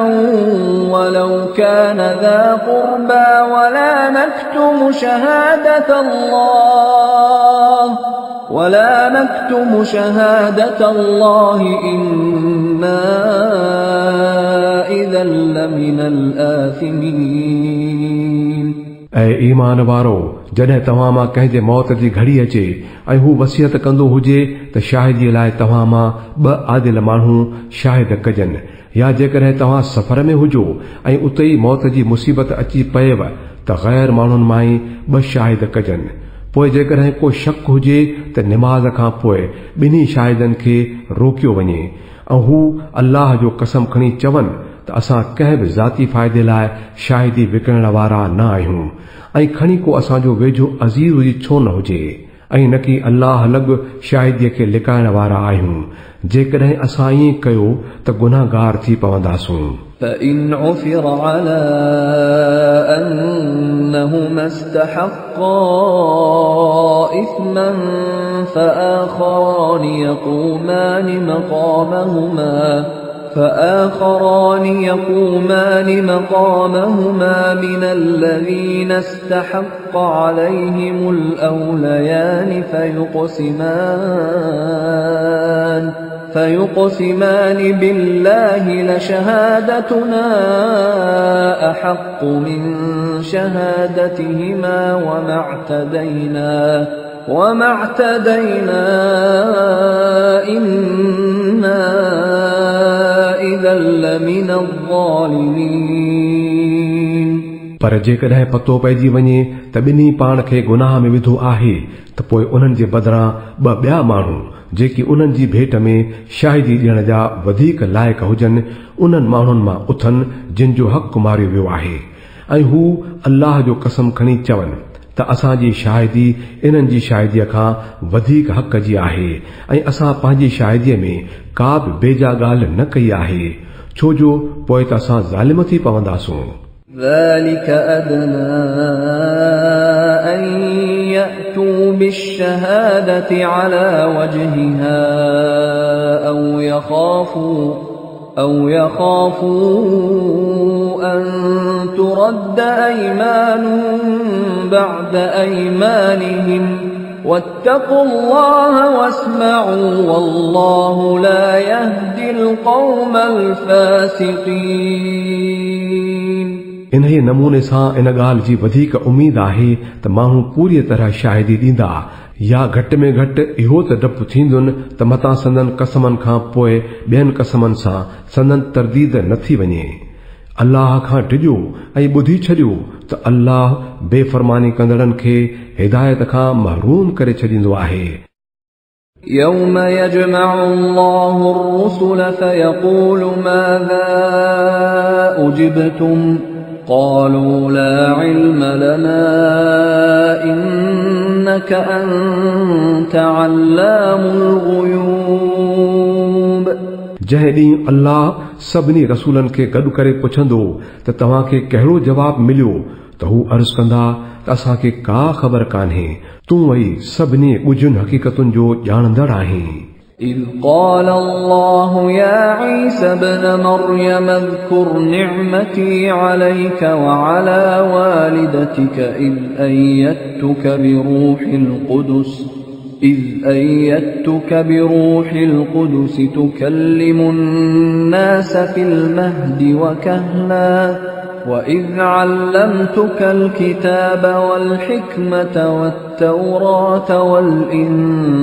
ولو كان ذا قربى ولا نكتم شهادة الله إنا إذا لمن الآثمين। ऐं ईमान वारो जॾहिं तव्हां मां कंहिं जे मौत जी घड़ी अचे ऐं हू वसियत कंदो हुजे त शाहिदीअ लाइ तव्हां मां 2 आदिल माण्हू शाहिद कजनि, या जेकॾहिं तव्हां सफ़र में हुजो ऐं उते ई मौत जी मुसीबत अची पएव त गैर माण्हुनि मां ई 2 शाहिद कजनि। पोइ जेकॾहिं को शक हुजे त निमाज़ खां पोइ 2 शाहिदनि खे रोकियो वञे ऐं हू अल्लाह जो कसम खणी चवनि त असां कंहिं बि ज़ाती फ़ाइदे लाइ शाहिदी विकिणण वारा न आहियूं ऐं खणी को असांजो वेझो अज़ीज़ हुई छो न हुजे, ऐं न कि अल्लाह लॻ शाहिदीअ खे लिकाइण वारा आहियूं। जेकॾहिं असां ईअं कयो त गुनाहगार थी पवंदासूं। فإن عثر على أنهما استحقا إثما فآخران يقومان مقامهما من الذين استحق عليهم الأوليان فيقسمان بالله لشهادتنا أحق من شهادتهما وما اعتدينا إنا إذا لمن الظالمين। पर जेकॾहिं पतो पइजी वञे त 2 पाण खे गुनाह में विधो आहे त पोइ उन्हनि जे बदिरां 2 ॿिया माण्हू जेकी उन्हनि जी भेट में शाहिदी ॾियण जा वधीक लाइक़ हुजनि उन्हनि माण्हुनि मां उथनि जिन जो हक़ मारियो वियो आहे ऐं हू अल्लाह जो कसम खणी चवनि त असांजी शाहिदी इन्हनि जी शाहिदीअ खां वधीक हक़ जी आहे ऐं असां पंहिंजी शाहिदीअ में का बि बेजा ॻाल्हि न कई आहे, छो जो पोइ त असां ज़ालिम थी पवंदासूं। ذلك أدنى أن يأتوا بالشهادة على وجهها أو يخافوا أن ترد أيمان بعد أيمانهم واتقوا الله واسمعوا والله لا يهدي القوم الفاسقين। इन्हे नमूने सां इन ॻाल्हि जी वधीक उमीद आहे त माण्हू पूरी तरह शाहिदी ॾींदा, या घटि में घटि इहो त डपु थींदुनि त मतां संदन कसमनि खां पोइ ॿियनि कसमनि सां संदन तरदीद न थी वञे। अल्लाह खां डिॼो ऐं ॿुधी छॾियो त अल्लाह बेफ़रमानी कंदड़नि खे हिदायत खां महरूम करे छॾींदो आहे। يوم يجمع الله الرسل فيقول ماذا أجبتم قالوا لا علم لنا إنك أنت علام الغيوب। जंहिं ॾींहुं अल्लाह सभिनी रसूलनि खे गॾु करे पुछंदो त तव्हांखे कहिड़ो जवाबु मिलियो त हू अर्ज़ कंदा त असांखे का ख़बर कान्हे, तूं वई सभिनी ॻुझुनि हक़ीक़तुनि जो ॼाणंदड़ आहीं। إذ قال الله يا عيسى ابن مريم اذكر نعمتي عليك وعلى والدتك إذ أيدتك بروح القدس تكلم الناس في المهد وكهلا وإذ علمتك الكتاب والحكمة والتوراة والإنجيل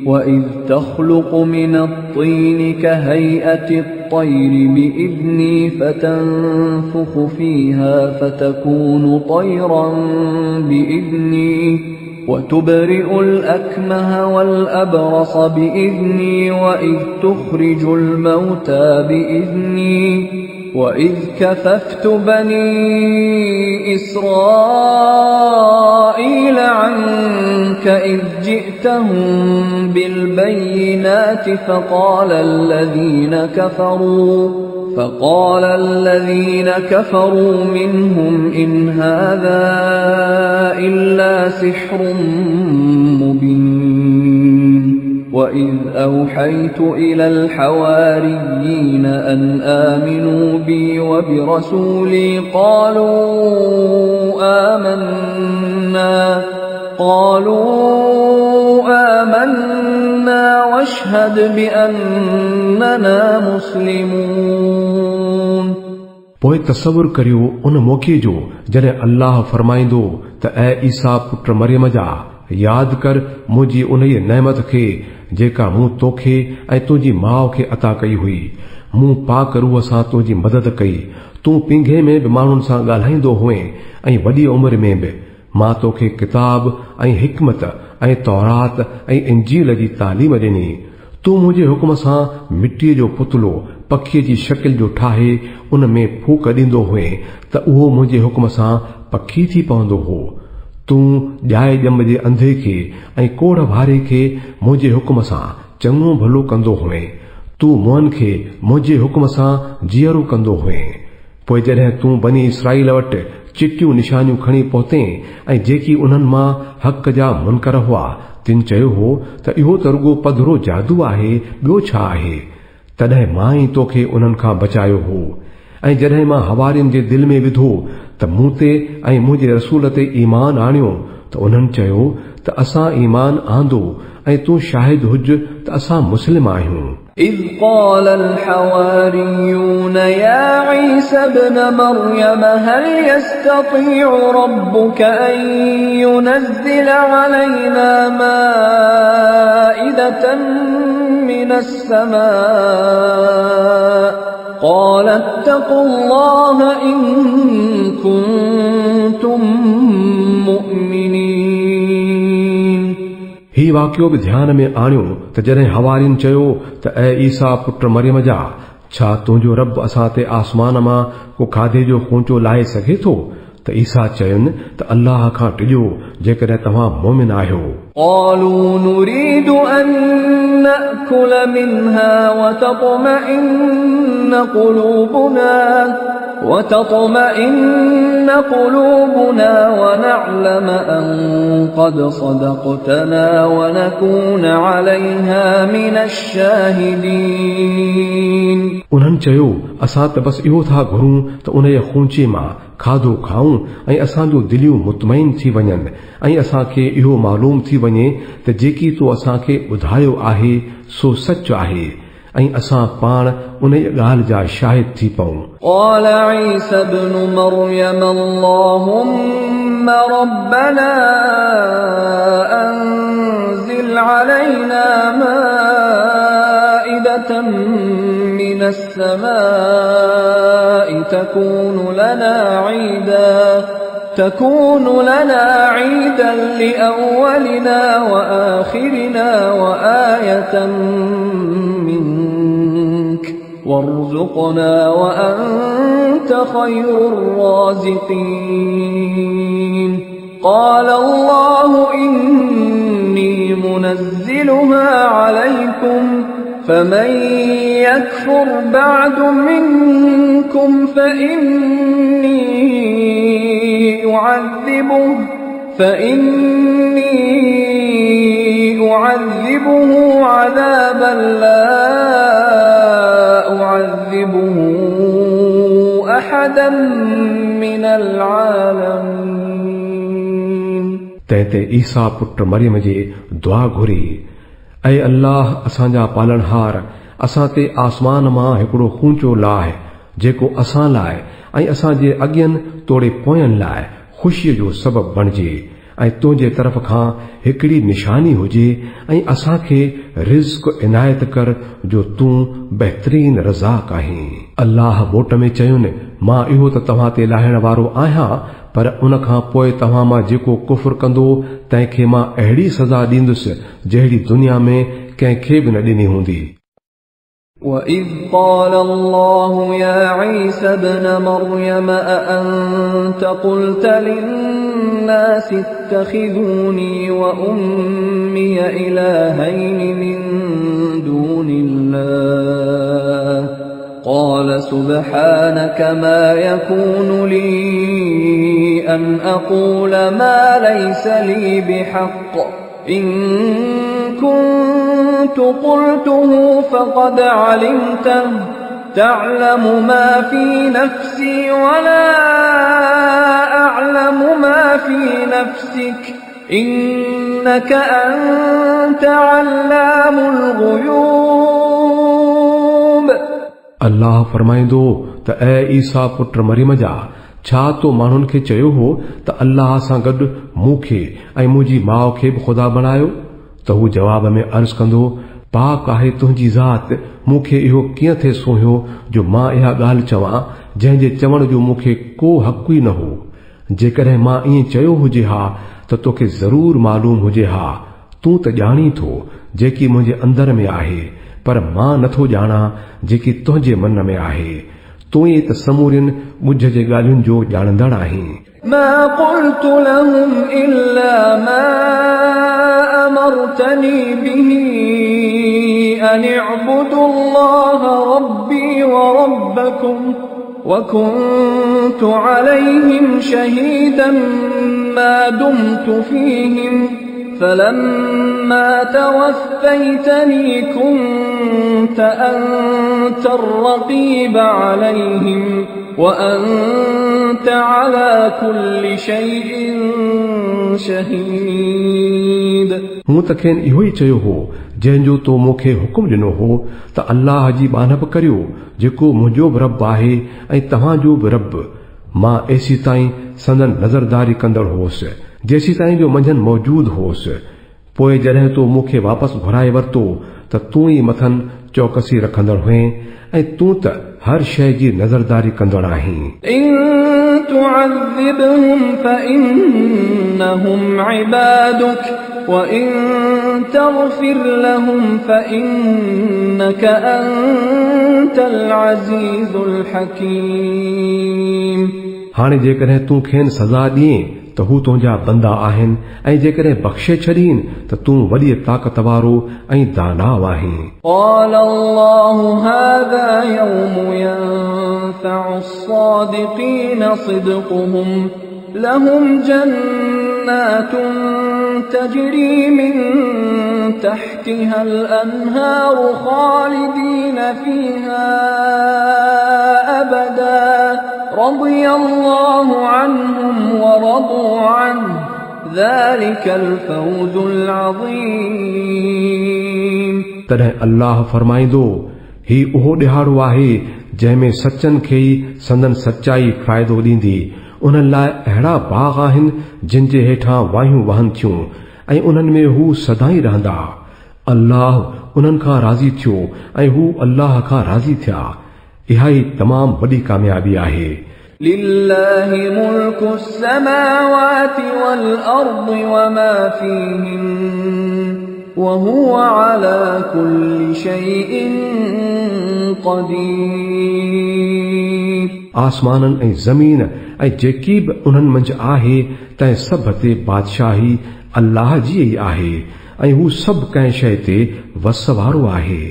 وإذ تخلق من الطين كهيئة الطير بإذني فتنفخ فيها فتكون طيرا بإذني وتبرئ الأكمه والأبرص بإذني وإذ تخرج الموتى بإذني وإذ كففت بني إسرائيل عنك إذ جئتهم بالبينات فقال الذين كفروا منهم إن هذا إلا سحر مبين وإذ أوحيت إلى الحواريين أن آمنوا بي وبرسولي قالوا آمنا واشهد بأننا مسلمون। पोइ तसवुर करियो उन मौक़े जो जॾहिं अल्लाह फरमाईंदो त ऐ ईसा पुट मरियम जा यादि कर मुंहिंजी उन नेमत खे जेका मूं तोखे ऐं तुंहिंजी माउ खे अता कई हुई। मूं पाक रूह सां तुंहिंजी मदद कई। तूं पिंघे में बि माण्हुनि सां ॻाल्हाईंदो हुए ऐं वॾी उमिरि में बि मां तोखे किताब ऐं हिकमत ऐं तौरात ऐं इंजील जी तालीम ॾिनी। तूं मुंहिंजे हुकुम सां मिटीअ जो पुतलो पखीअ जी शकिल जो ठाहे उन में फूक ॾींदो हुए त उहो मुंहिंजे हुकुम सां पखी थी पवंदो हो। तूं ॼाए ॼम जे अंधे खे ऐं कोढ़ वारे खे मुंहिंजे हुकुम सां चङो भलो कंदो हुए। तूं मुअनि खे मुंहिंजे हुकुम सां जीअरो कंदो हुए। पोइ जॾहिं तूं बनी इसराईल वटि चिटियूं निशानियूं खणी पहुते ऐं जेकी उन्हनि मां हक़ जा मुनकर हुआ तिन चयो हो त इहो त रुगो पधरो जादू आहे, ॿियो छा आहे? तॾहिं मां ई तोखे उन्हनि खां बचायो हो। ऐं जॾहिं मां हवारियुनि जे दिलि में विधो त मूं ते ऐं मुंहिंजे रसूल ते ईमान आणियो त उन्हनि चयो त असां ईमान आंदो ऐं तूं शाहिद हुज त असां मुस्लिम आहियूं। إذ قال الحواريون يا عيسى ابن مريم هل يستطيع ربك أن ينزل علينا مائدة من السماء قال اتقوا الله إن كنتم مؤمنين। ही वाक़ियो बि ध्यान में आणियो त जॾहिं हवारियुनि चयो त ऐ ईसा पुट मरियम जा छा तुंहिंजो रब असां ते आसमान मां को खाधे जो खोंचो लाहे सघे थो? त ईसा चयुनि त अल्लाह खां टिजो जेकॾहिं तव्हां मोमिन आहियो। قالوا نريد أن نأكل منها وتطمئن قلوبنا ونعلم أن قد صدقتنا ونكون عليها من الشاهدين। उन्हनि चयो असां त बस इहो था घुरूं त उन जे खूंचे मां खाधो खाऊं ऐं असांजो दिलियूं मुतमइन थी वञनि ऐं असांखे इहो मालूम थी वञे त जेकी तो असांखे ॿुधायो आहे सो सच आहे ऐं असां पाण उन ॻाल्हि जा शाहिद थी पऊं। قال عيسى ابن مريم اللهم ربنا أنزل علينا مائدة من السماء تكون لنا عيدا لأولنا وآخرنا وآية منك وارزقنا وأنت خير الرازقين۔ قال الله إني منزلها عليكم فمن يكفر بعد منكم فإني أعذبه عذابا لا أعذبه أحدا من العالمين। तंहिं ते ईसा पुट मरियम जे दुआ घुरी ऐं अल्लाह असांजा पालनहार असां ते आसमान मां हिकिड़ो खूंचो लाहे जेको असां लाइ ऐं असांजे अॻियनि तोड़े पोयनि लाइ ख़ुशीअ जो सबबु बणिजे ऐं तुंहिंजे तरफ़ खां हिकिड़ी निशानी हुजे ऐं असांखे रिज़्क़ इनायत कर जो तूं बहितरीन रज़ाक आहीं। अल्लाह ॿोट में चयुनि मां इहो त तव्हां ते लाहिण वारो आहियां पर उन खां पोइ तव्हां मां जेको कुफ़्र कंदो तंहिंखे मां अहिड़ी सज़ा ॾींदुसि जहिड़ी दुनिया में कंहिंखे बि न ॾिनी हूंदी। وَإِذْ قَالَ اللَّهُ يَا عِيسَى ابْنَ مَرْيَمَ أَأَنْتَ قُلْتَ لِلنَّاسِ اتَّخِذُونِي وَأُمِّيَ إِلَٰهَيْنِ مِن دُونِ اللَّهِ قَالَ سُبْحَانَكَ مَا يَكُونُ لِي أَنْ أَقُولَ مَا لَيْسَ لِي بِحَقٍّ إِن كنت قلته فقد علمته تعلم ما في نفسي ولا أعلم ما في نفسك إنك أنت علام الغيوب۔ अल्लाह फरमाईंदो त ऐ ईसा पुट मरियम जा, छा तो माण्हुनि खे चयो हो त अल्लाह सां गॾु मूंखे ऐं मुंहिंजी माउ खे बि ख़ुदा बणायो? त हू जवाब में अर्ज़ कंदो, पाक आहे तुंहिंजी ज़ात, मूंखे इहो कीअं थे सोहियो जो मां इहा ॻाल्हि चवां जंहिंजे चवण जो मूंखे को हक़ ई न हो। जेकॾहिं मां ईअं चयो हुजे हा त तोखे ज़रूर मालूम हुजे हा, तूं त ॼाणी थो जेकी मुंहिंजे अंदर में आहे, पर मां नथो ॼाणा जेकी तुंहिंजे मन में आहे। तूं ई त समूरियुनि ॻुझ जे ॻाल्हियुनि जो ॼाणंदड़ आहीं। ما قلت لهم إلا ما أمرتني به أن اعبدوا الله ربي وربكم وكنت عليهم شهيدا ما دمت فيهم فلما توفيتني كنت أنت الرقيب عليهم وأنت على كل شيء شهيد। मूं त खेनि इहो ई चयो हो जंहिंजो तो मूंखे हुकुम ॾिनो हो त अल्लाह जी बानप करियो जेको मुंहिंजो बि रब आहे ऐं तव्हांजो बि रब। मां एसी ताईं संदन नज़रदारी कंदड़ होसि जेसी ताईं जो मंझंदि मौजूद होसि। पोइ जॾहिं तो मूंखे वापसि घुराए वरितो त तूं ई मथनि चौकसी रखंदड़ हुएं ऐं तूं त हर शइ जी नज़रदारी कंदड़ आहीं। إن تعذبهم فإنهم عبادك وإن تغفر لهم فإنك أنت العزيز الحكيم। हाणे जेकॾहिं तूं खेनि सज़ा ॾीं त हू तुंहिंजा बंदा आहिनि ऐं जेकॾहिं बख़्शे छॾीन त तूं वॾी ताक़त वारो ऐं दानाव आहीं। قال الله هذا يوم ينفع الصادقين صدقهم لهم جنات تجري من تحتها الأنهار خالدين فيها أبدا رضي الله عنهم ورضوا عنه ذلك الفوز العظيم। तॾहिं अल्लाह फरमाईंदो, ही उहो ॾिहाड़ो आहे जंहिंमें सचनि खे ई संदन सचाई फ़ाइदो ॾींदी। उन्हनि लाइ अहिड़ा बाग़ आहिनि जिन जे हेठां वायूं वहनि थियूं ऐं उन्हनि में हू सदाई रहंदा। अल्लाह उन्हनि खां राज़ी थियो ऐं हू अल्लाह खां राज़ी थिया। इहा ई तमामु वॾी कामयाबी आहे। لله ملك السماوات والأرض وما فيهن وهو على كل شيء قدير। आसमाननि ऐं ज़मीन ऐं जेकी बि उन्हनि मंझि आहे तंहिं सभ ते बादशाही अल्लाह जी ई आहे ऐं हू सभु कंहिं शइ ते वस वारो आहे।